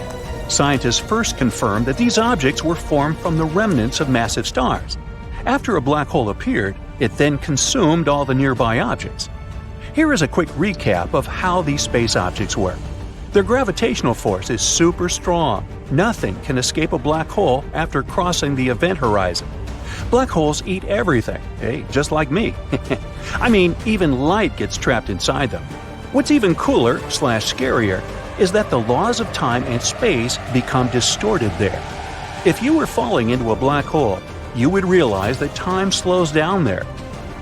Scientists first confirmed that these objects were formed from the remnants of massive stars. After a black hole appeared, it then consumed all the nearby objects. Here is a quick recap of how these space objects work. Their gravitational force is super strong. Nothing can escape a black hole after crossing the event horizon. Black holes eat everything, hey, just like me. I mean, even light gets trapped inside them. What's even cooler/scarier is that the laws of time and space become distorted there. If you were falling into a black hole, you would realize that time slows down there.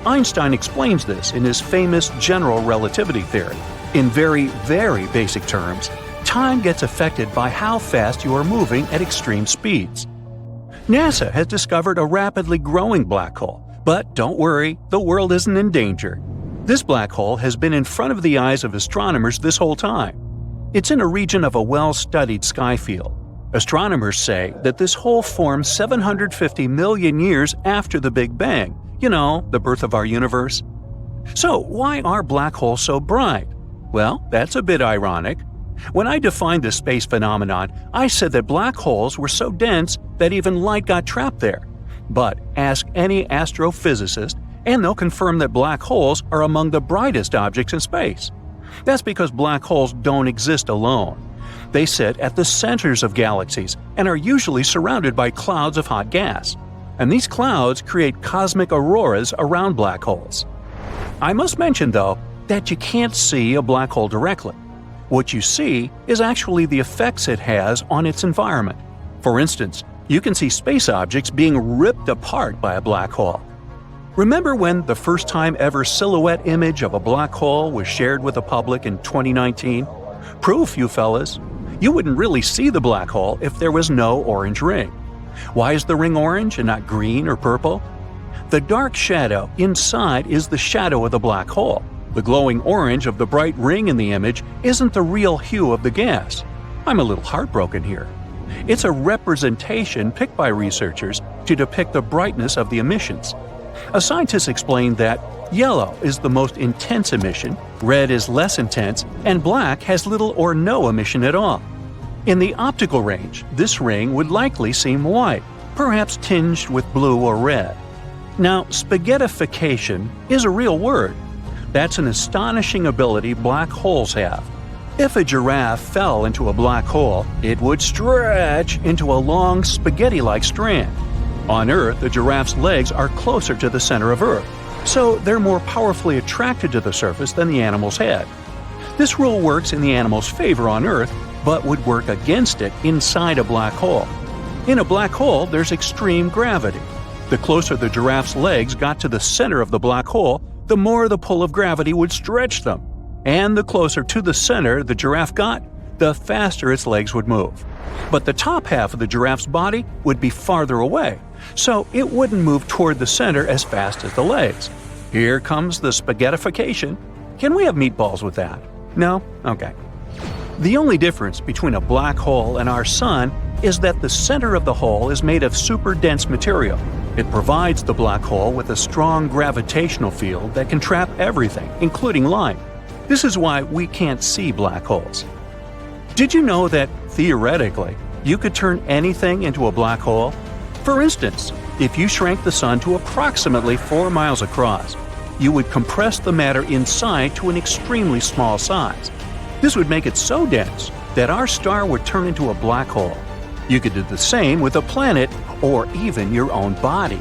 Einstein explains this in his famous general relativity theory. In very, very basic terms, time gets affected by how fast you are moving at extreme speeds. NASA has discovered a rapidly growing black hole, but don't worry, the world isn't in danger. This black hole has been in front of the eyes of astronomers this whole time. It's in a region of a well-studied sky field. Astronomers say that this hole formed 750 million years after the Big Bang, you know, the birth of our universe. So why are black holes so bright? Well, that's a bit ironic. When I defined the space phenomenon, I said that black holes were so dense that even light got trapped there. But ask any astrophysicist, and they'll confirm that black holes are among the brightest objects in space. That's because black holes don't exist alone. They sit at the centers of galaxies and are usually surrounded by clouds of hot gas. And these clouds create cosmic auroras around black holes. I must mention, though, that you can't see a black hole directly. What you see is actually the effects it has on its environment. For instance, you can see space objects being ripped apart by a black hole. Remember when the first time ever silhouette image of a black hole was shared with the public in 2019? Proof, you fellas. You wouldn't really see the black hole if there was no orange ring. Why is the ring orange and not green or purple? The dark shadow inside is the shadow of the black hole. The glowing orange of the bright ring in the image isn't the real hue of the gas. I'm a little heartbroken here. It's a representation picked by researchers to depict the brightness of the emissions. A scientist explained that yellow is the most intense emission, red is less intense, and black has little or no emission at all. In the optical range, this ring would likely seem white, perhaps tinged with blue or red. Now, spaghettification is a real word. That's an astonishing ability black holes have. If a giraffe fell into a black hole, it would stretch into a long spaghetti-like strand. On Earth, the giraffe's legs are closer to the center of Earth, so they're more powerfully attracted to the surface than the animal's head. This rule works in the animal's favor on Earth, but would work against it inside a black hole. In a black hole, there's extreme gravity. The closer the giraffe's legs got to the center of the black hole, the more the pull of gravity would stretch them. And the closer to the center the giraffe got, the faster its legs would move. But the top half of the giraffe's body would be farther away, so it wouldn't move toward the center as fast as the legs. Here comes the spaghettification. Can we have meatballs with that? No? Okay. The only difference between a black hole and our sun is that the center of the hole is made of super dense material. It provides the black hole with a strong gravitational field that can trap everything, including light. This is why we can't see black holes. Did you know that, theoretically, you could turn anything into a black hole? For instance, if you shrank the sun to approximately 4 miles across, you would compress the matter inside to an extremely small size. This would make it so dense that our star would turn into a black hole. You could do the same with a planet or even your own body.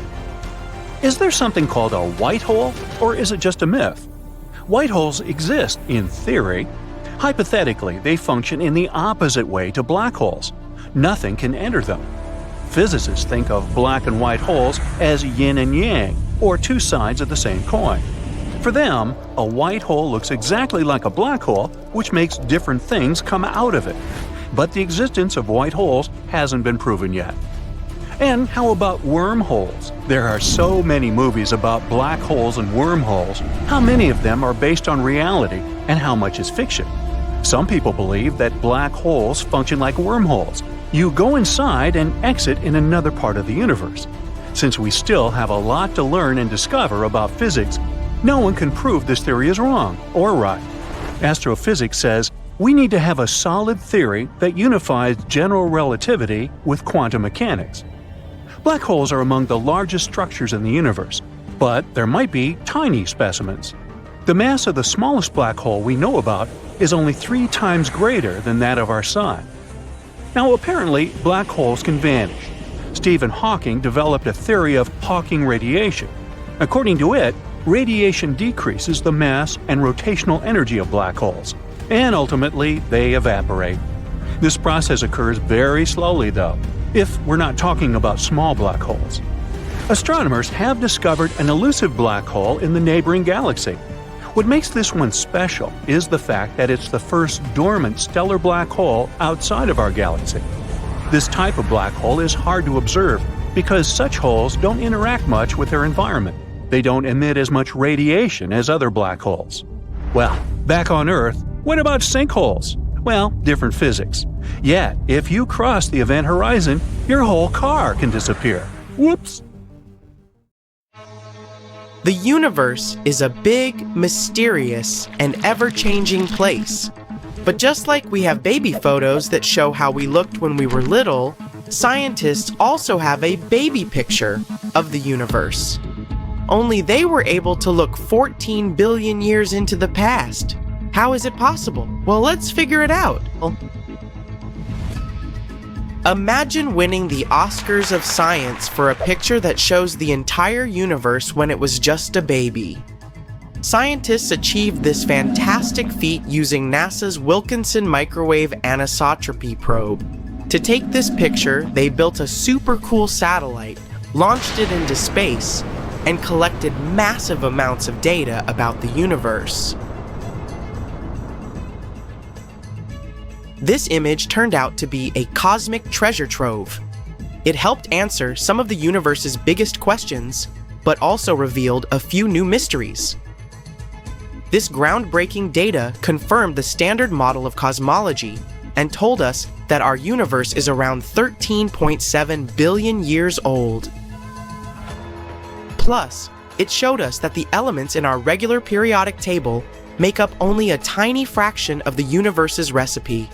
Is there something called a white hole, or is it just a myth? White holes exist in theory. Hypothetically, they function in the opposite way to black holes. Nothing can enter them. Physicists think of black and white holes as yin and yang, or two sides of the same coin. For them, a white hole looks exactly like a black hole, which makes different things come out of it. But the existence of white holes hasn't been proven yet. And how about wormholes? There are so many movies about black holes and wormholes. How many of them are based on reality and how much is fiction? Some people believe that black holes function like wormholes. You go inside and exit in another part of the universe. Since we still have a lot to learn and discover about physics, no one can prove this theory is wrong or right. Astrophysics says we need to have a solid theory that unifies general relativity with quantum mechanics. Black holes are among the largest structures in the universe, but there might be tiny specimens. The mass of the smallest black hole we know about is only 3 times greater than that of our Sun. Now, apparently, black holes can vanish. Stephen Hawking developed a theory of Hawking radiation. According to it, radiation decreases the mass and rotational energy of black holes, and ultimately they evaporate. This process occurs very slowly, though, if we're not talking about small black holes. Astronomers have discovered an elusive black hole in the neighboring galaxy. What makes this one special is the fact that it's the first dormant stellar black hole outside of our galaxy. This type of black hole is hard to observe because such holes don't interact much with their environment. They don't emit as much radiation as other black holes. Well, back on Earth, what about sinkholes? Well, different physics. Yet, if you cross the event horizon, your whole car can disappear. Whoops!
The universe is a big, mysterious, and ever-changing place. But just like we have baby photos that show how we looked when we were little, scientists also have a baby picture of the universe. Only they were able to look 14 billion years into the past. How is it possible? Well, let's figure it out. Imagine winning the Oscars of Science for a picture that shows the entire universe when it was just a baby. Scientists achieved this fantastic feat using NASA's Wilkinson Microwave Anisotropy probe. To take this picture, they built a super cool satellite, launched it into space, and collected massive amounts of data about the universe. This image turned out to be a cosmic treasure trove. It helped answer some of the universe's biggest questions, but also revealed a few new mysteries. This groundbreaking data confirmed the standard model of cosmology and told us that our universe is around 13.7 billion years old. Plus, it showed us that the elements in our regular periodic table make up only a tiny fraction of the universe's recipe.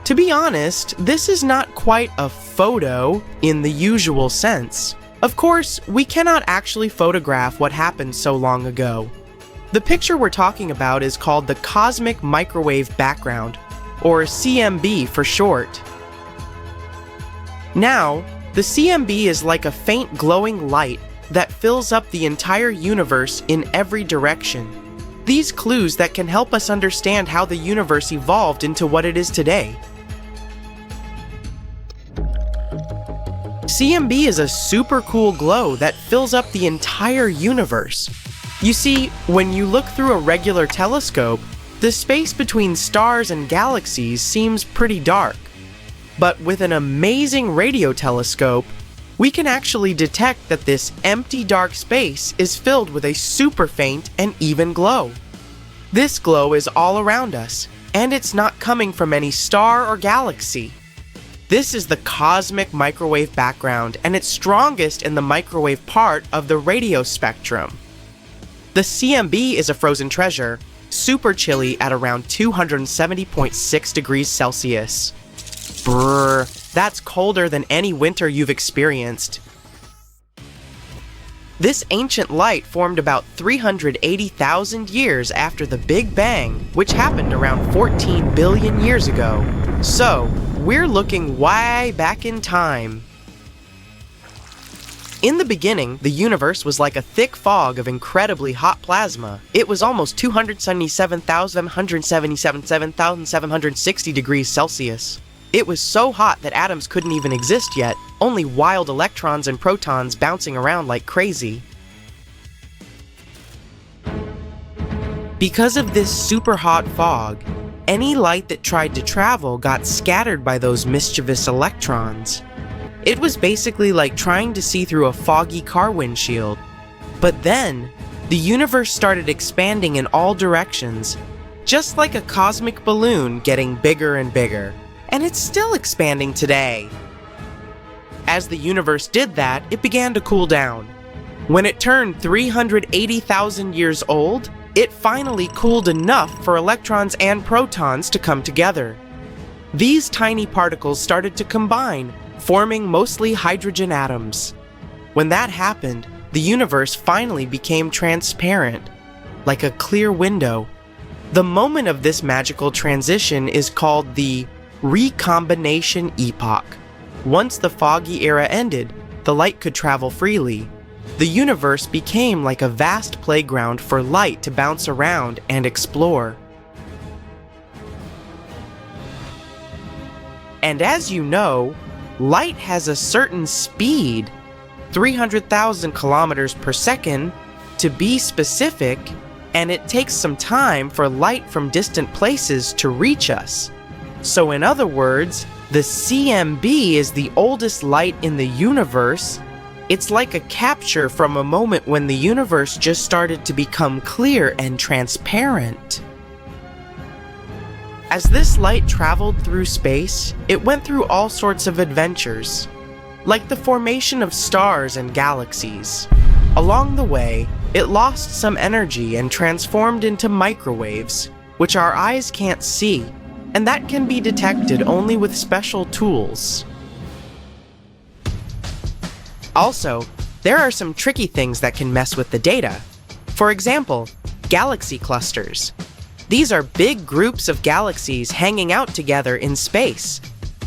To be honest, this is not quite a photo in the usual sense. Of course, we cannot actually photograph what happened so long ago. The picture we're talking about is called the Cosmic Microwave Background, or CMB for short. Now, the CMB is like a faint glowing light that fills up the entire universe in every direction. These clues that can help us understand how the universe evolved into what it is today. CMB is a super cool glow that fills up the entire universe. You see, when you look through a regular telescope, the space between stars and galaxies seems pretty dark. But with an amazing radio telescope, we can actually detect that this empty dark space is filled with a super faint and even glow. This glow is all around us, and it's not coming from any star or galaxy. This is the cosmic microwave background, and it's strongest in the microwave part of the radio spectrum. The CMB is a frozen treasure, super chilly at around 270.6 degrees Celsius. Brrr, that's colder than any winter you've experienced. This ancient light formed about 380,000 years after the Big Bang, which happened around 14 billion years ago. So, we're looking way back in time. In the beginning, the universe was like a thick fog of incredibly hot plasma. It was almost 277,760 degrees Celsius. It was so hot that atoms couldn't even exist yet, only wild electrons and protons bouncing around like crazy. Because of this super hot fog, any light that tried to travel got scattered by those mischievous electrons. It was basically like trying to see through a foggy car windshield. But then, the universe started expanding in all directions, just like a cosmic balloon getting bigger and bigger. And it's still expanding today. As the universe did that, it began to cool down. When it turned 380,000 years old, it finally cooled enough for electrons and protons to come together. These tiny particles started to combine, forming mostly hydrogen atoms. When that happened, the universe finally became transparent, like a clear window. The moment of this magical transition is called the recombination epoch. Once the foggy era ended, the light could travel freely. The universe became like a vast playground for light to bounce around and explore. And as you know, light has a certain speed, 300,000 kilometers per second, to be specific, and it takes some time for light from distant places to reach us. So in other words, the CMB is the oldest light in the universe. It's like a capture from a moment when the universe just started to become clear and transparent. As this light traveled through space, it went through all sorts of adventures, like the formation of stars and galaxies. Along the way, it lost some energy and transformed into microwaves, which our eyes can't see, and that can be detected only with special tools. Also, there are some tricky things that can mess with the data. For example, galaxy clusters. These are big groups of galaxies hanging out together in space.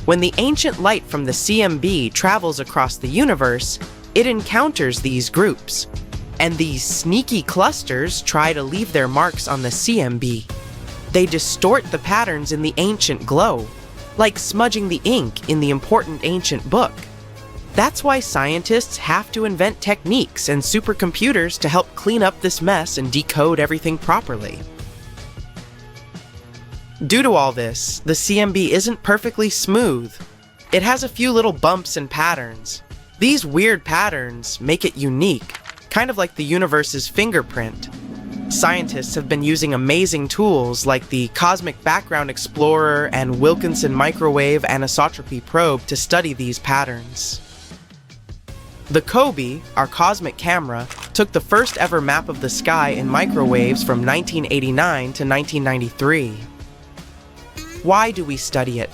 When the ancient light from the CMB travels across the universe, it encounters these groups. And these sneaky clusters try to leave their marks on the CMB. They distort the patterns in the ancient glow, like smudging the ink in the important ancient book. That's why scientists have to invent techniques and supercomputers to help clean up this mess and decode everything properly. Due to all this, the CMB isn't perfectly smooth. It has a few little bumps and patterns. These weird patterns make it unique, kind of like the universe's fingerprint. Scientists have been using amazing tools like the Cosmic Background Explorer and Wilkinson Microwave Anisotropy Probe to study these patterns. The COBE, our cosmic camera, took the first ever map of the sky in microwaves from 1989 to 1993. Why do we study it?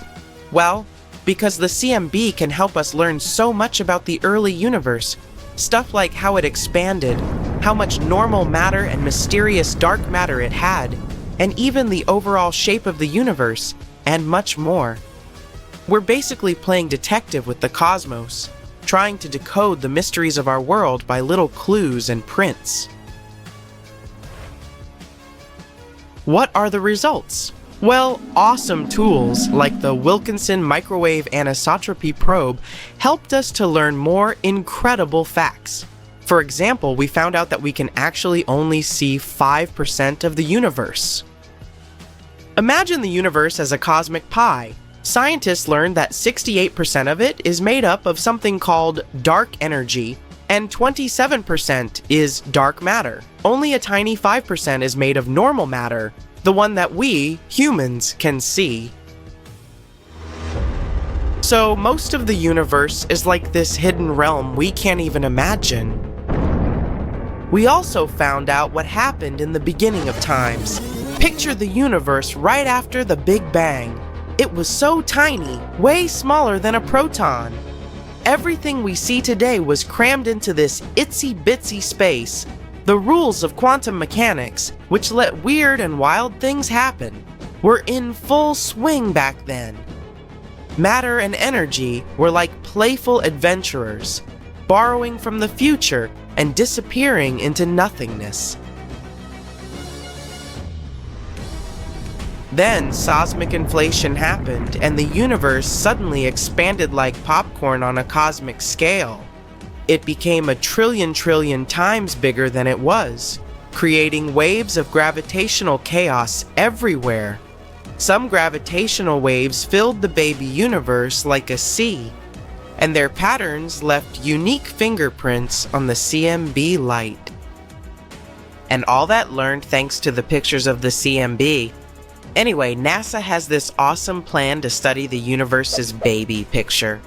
Well, because the CMB can help us learn so much about the early universe, stuff like how it expanded, how much normal matter and mysterious dark matter it had, and even the overall shape of the universe, and much more. We're basically playing detective with the cosmos, trying to decode the mysteries of our world by little clues and prints. What are the results? Well, awesome tools like the Wilkinson Microwave Anisotropy Probe helped us to learn more incredible facts. For example, we found out that we can actually only see 5% of the universe. Imagine the universe as a cosmic pie. Scientists learned that 68% of it is made up of something called dark energy, and 27% is dark matter. Only a tiny 5% is made of normal matter, the one that we, humans, can see. So most of the universe is like this hidden realm we can't even imagine. We also found out what happened in the beginning of times. Picture the universe right after the Big Bang. It was so tiny, way smaller than a proton. Everything we see today was crammed into this itsy-bitsy space. The rules of quantum mechanics, which let weird and wild things happen, were in full swing back then. Matter and energy were like playful adventurers, borrowing from the future and disappearing into nothingness. Then seismic inflation happened, and the universe suddenly expanded like popcorn on a cosmic scale. It became a trillion times bigger than it was, creating waves of gravitational chaos everywhere. Some gravitational waves filled the baby universe like a sea, and their patterns left unique fingerprints on the CMB light. And all that learned thanks to the pictures of the CMB. Anyway, NASA has this awesome plan to study the universe's baby picture.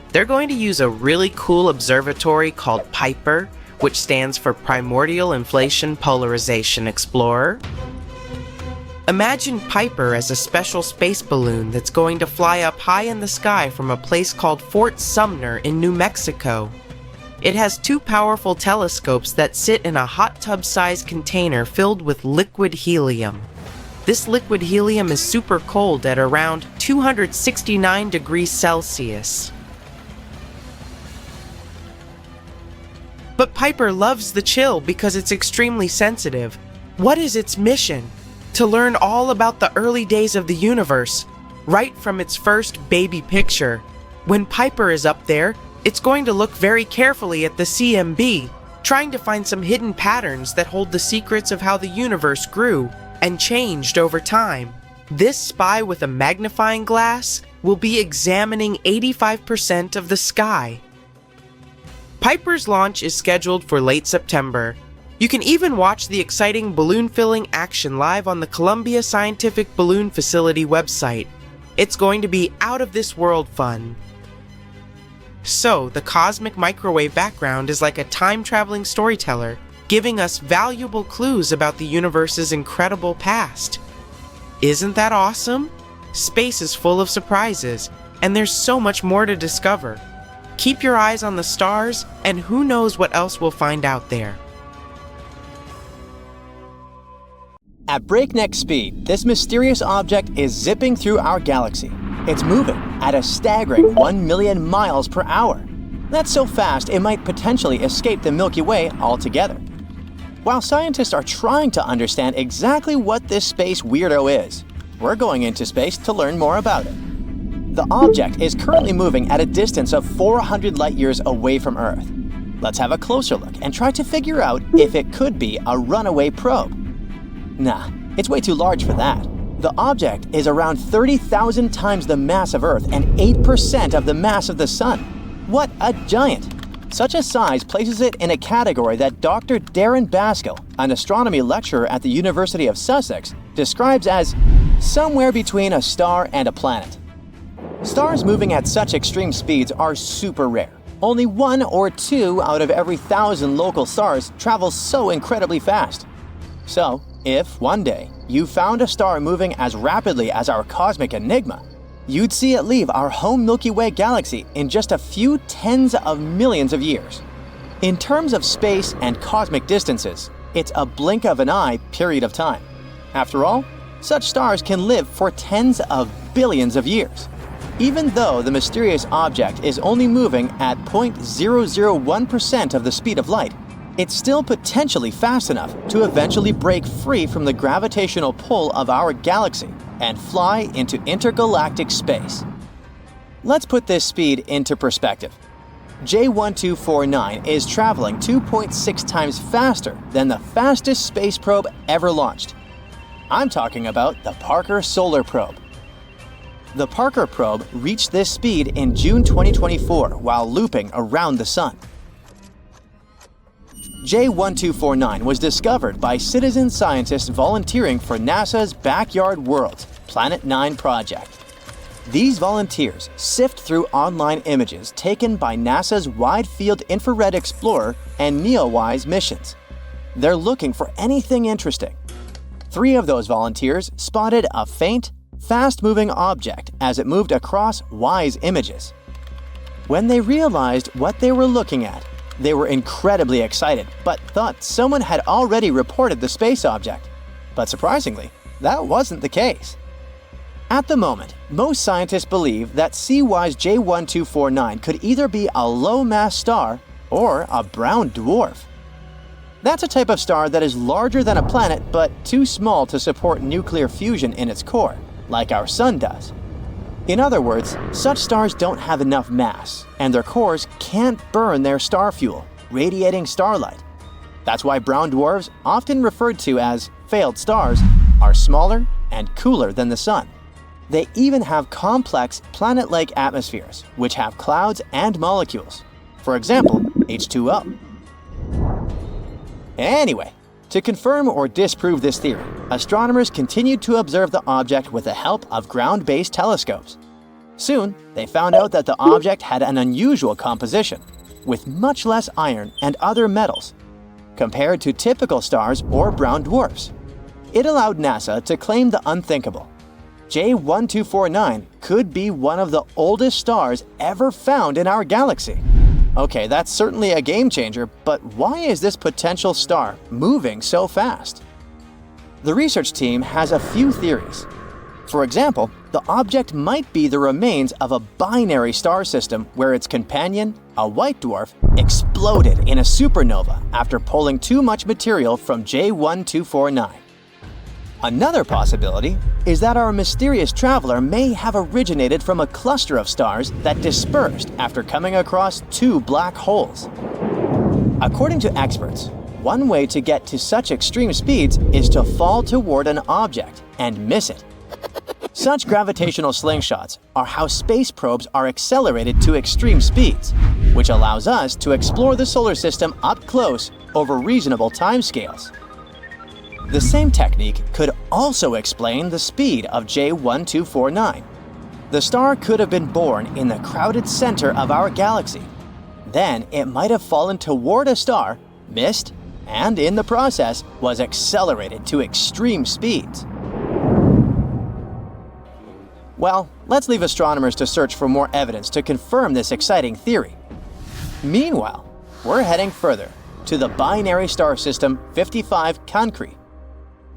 They're going to use a really cool observatory called Piper, which stands for Primordial Inflation Polarization Explorer. Imagine Piper as a special space balloon that's going to fly up high in the sky from a place called Fort Sumner in New Mexico. It has two powerful telescopes that sit in a hot tub-sized container filled with liquid helium. This liquid helium is super cold at around 269 degrees Celsius. But Piper loves the chill because it's extremely sensitive. What is its mission? To learn all about the early days of the universe, right from its first baby picture. When Piper is up there, it's going to look very carefully at the CMB, trying to find some hidden patterns that hold the secrets of how the universe grew and changed over time. This spy with a magnifying glass will be examining 85% of the sky. Piper's launch is scheduled for late September. You can even watch the exciting balloon filling action live on the Columbia Scientific Balloon Facility website. It's going to be out of this world fun. So, the cosmic microwave background is like a time-traveling storyteller, giving us valuable clues about the universe's incredible past. Isn't that awesome? Space is full of surprises, and there's so much more to discover. Keep your eyes on the stars, and who knows what else we'll find out there.
At breakneck speed, this mysterious object is zipping through our galaxy. It's moving at a staggering 1 million miles per hour. That's so fast it might potentially escape the Milky Way altogether. While scientists are trying to understand exactly what this space weirdo is, we're going into space to learn more about it. The object is currently moving at a distance of 400 light years away from Earth. Let's have a closer look and try to figure out if it could be a runaway probe. Nah, it's way too large for that. The object is around 30,000 times the mass of Earth and 8% of the mass of the Sun. What a giant! Such a size places it in a category that Dr. Darren Baskill, an astronomy lecturer at the University of Sussex, describes as somewhere between a star and a planet. Stars moving at such extreme speeds are super rare. Only 1 or 2 out of every 1,000 local stars travel so incredibly fast. So, if one day you found a star moving as rapidly as our cosmic enigma, you'd see it leave our home Milky Way galaxy in just a few tens of millions of years. In terms of space and cosmic distances, it's a blink of an eye period of time. After all, such stars can live for tens of billions of years. Even though the mysterious object is only moving at 0.001% of the speed of light, it's still potentially fast enough to eventually break free from the gravitational pull of our galaxy and fly into intergalactic space. Let's put this speed into perspective. J1249 is traveling 2.6 times faster than the fastest space probe ever launched. I'm talking about the Parker Solar Probe. The Parker probe reached this speed in June 2024 while looping around the Sun. J1249 was discovered by citizen scientists volunteering for NASA's Backyard Worlds Planet 9 project. These volunteers sift through online images taken by NASA's Wide Field Infrared Explorer and NEOWISE missions. They're looking for anything interesting. 3 of those volunteers spotted a faint, fast-moving object as it moved across WISE images. When they realized what they were looking at, they were incredibly excited, but thought someone had already reported the space object. But surprisingly, that wasn't the case. At the moment, most scientists believe that CWISE J1249 could either be a low-mass star or a brown dwarf. That's a type of star that is larger than a planet but too small to support nuclear fusion in its core, like our Sun does. In other words, such stars don't have enough mass, and their cores can't burn their star fuel, radiating starlight. That's why brown dwarfs, often referred to as failed stars, are smaller and cooler than the Sun. They even have complex planet-like atmospheres, which have clouds and molecules. For example, H2O. Anyway, to confirm or disprove this theory, astronomers continued to observe the object with the help of ground-based telescopes. Soon, they found out that the object had an unusual composition, with much less iron and other metals, compared to typical stars or brown dwarfs. It allowed NASA to claim the unthinkable. J1249 could be one of the oldest stars ever found in our galaxy. Okay, that's certainly a game changer, but why is this potential star moving so fast? The research team has a few theories. For example, the object might be the remains of a binary star system where its companion, a white dwarf, exploded in a supernova after pulling too much material from J1249. Another possibility is that our mysterious traveler may have originated from a cluster of stars that dispersed after coming across two black holes. According to experts, one way to get to such extreme speeds is to fall toward an object and miss it. Such gravitational slingshots are how space probes are accelerated to extreme speeds, which allows us to explore the solar system up close over reasonable timescales. The same technique could also explain the speed of J1249. The star could have been born in the crowded center of our galaxy. Then it might have fallen toward a star, missed, and in the process was accelerated to extreme speeds. Well, let's leave astronomers to search for more evidence to confirm this exciting theory. Meanwhile, we're heading further to the binary star system 55 Cancri.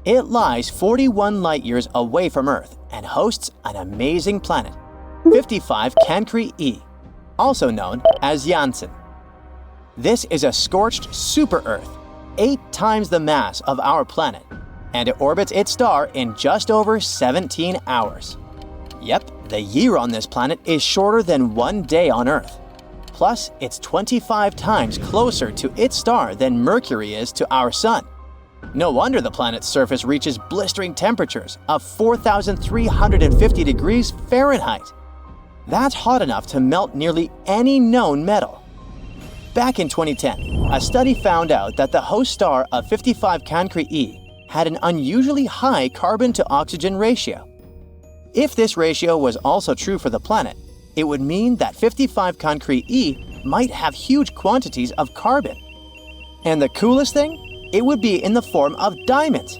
It lies 41 light-years away from Earth and hosts an amazing planet, 55 Cancri E, also known as Janssen. This is a scorched super-Earth, 8 times the mass of our planet, and it orbits its star in just over 17 hours. Yep, the year on this planet is shorter than 1 day on Earth. Plus, it's 25 times closer to its star than Mercury is to our Sun. No wonder the planet's surface reaches blistering temperatures of 4,350 degrees Fahrenheit. That's hot enough to melt nearly any known metal. Back in 2010, a study found out that the host star of 55 Cancri E had an unusually high carbon-to-oxygen ratio. If this ratio was also true for the planet, it would mean that 55 Cancri E might have huge quantities of carbon. And the coolest thing? It would be in the form of diamonds.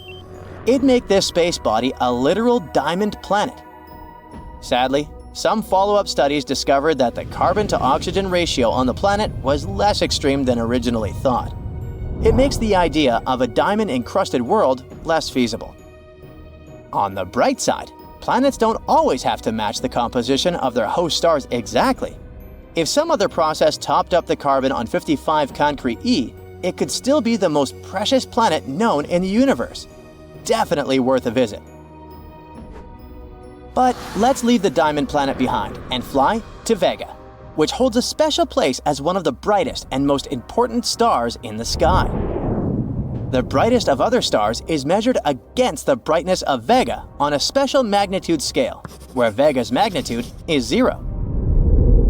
It'd make this space body a literal diamond planet. Sadly, some follow-up studies discovered that the carbon-to-oxygen ratio on the planet was less extreme than originally thought. It makes the idea of a diamond-encrusted world less feasible. On the bright side, planets don't always have to match the composition of their host stars exactly. If some other process topped up the carbon on 55 Cancri E, it could still be the most precious planet known in the universe. Definitely worth a visit. But let's leave the diamond planet behind and fly to Vega, which holds a special place as one of the brightest and most important stars in the sky. The brightest of other stars is measured against the brightness of Vega on a special magnitude scale, where Vega's magnitude is 0.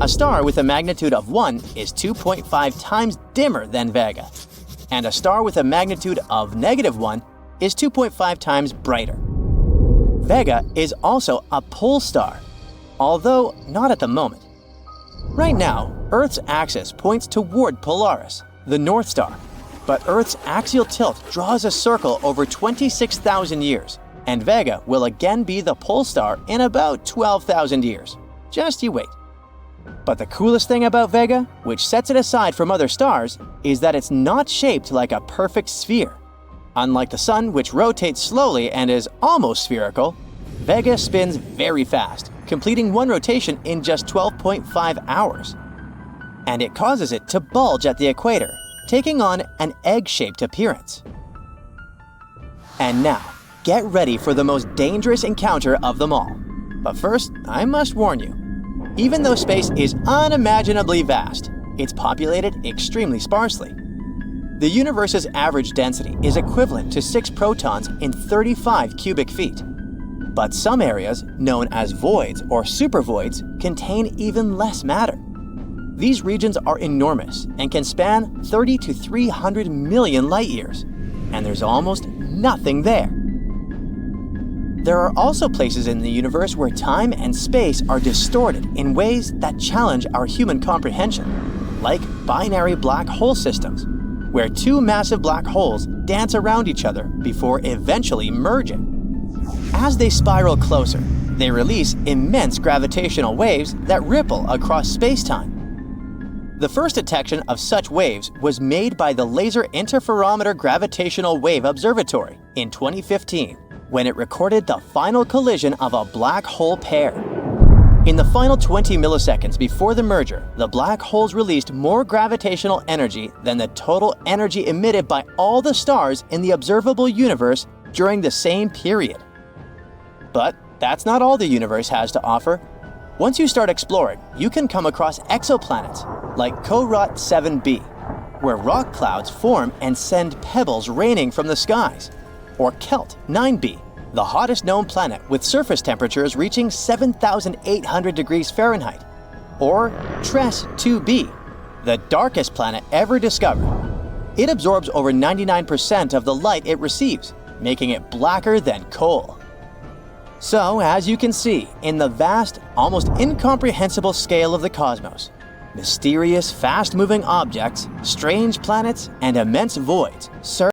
A star with a magnitude of 1 is 2.5 times dimmer than Vega, and a star with a magnitude of -1 is 2.5 times brighter. Vega is also a pole star, although not at the moment. Right now, Earth's axis points toward Polaris, the North Star, but Earth's axial tilt draws a circle over 26,000 years, and Vega will again be the pole star in about 12,000 years. Just you wait. But the coolest thing about Vega, which sets it aside from other stars, is that it's not shaped like a perfect sphere. Unlike the Sun, which rotates slowly and is almost spherical, Vega spins very fast, completing one rotation in just 12.5 hours. And it causes it to bulge at the equator, taking on an egg-shaped appearance. And now, get ready for the most dangerous encounter of them all. But first, I must warn you. Even though space is unimaginably vast, it's populated extremely sparsely. The universe's average density is equivalent to 6 protons in 35 cubic feet. But some areas, known as voids or supervoids, contain even less matter. These regions are enormous and can span 30 to 300 million light-years, and there's almost nothing there. There are also places in the universe where time and space are distorted in ways that challenge our human comprehension, like binary black hole systems, where two massive black holes dance around each other before eventually merging. As they spiral closer, they release immense gravitational waves that ripple across space-time. The first detection of such waves was made by the Laser Interferometer Gravitational Wave Observatory in 2015, when it recorded the final collision of a black hole pair. In the final 20 milliseconds before the merger, the black holes released more gravitational energy than the total energy emitted by all the stars in the observable universe during the same period. But that's not all the universe has to offer. Once you start exploring, you can come across exoplanets like Corot 7b, where rock clouds form and send pebbles raining from the skies, or Kelt 9b, the hottest known planet with surface temperatures reaching 7,800 degrees Fahrenheit, or Tres 2b, the darkest planet ever discovered. It absorbs over 99% of the light it receives, making it blacker than coal. So, as you can see, in the vast, almost incomprehensible scale of the cosmos, mysterious, fast-moving objects, strange planets, and immense voids serve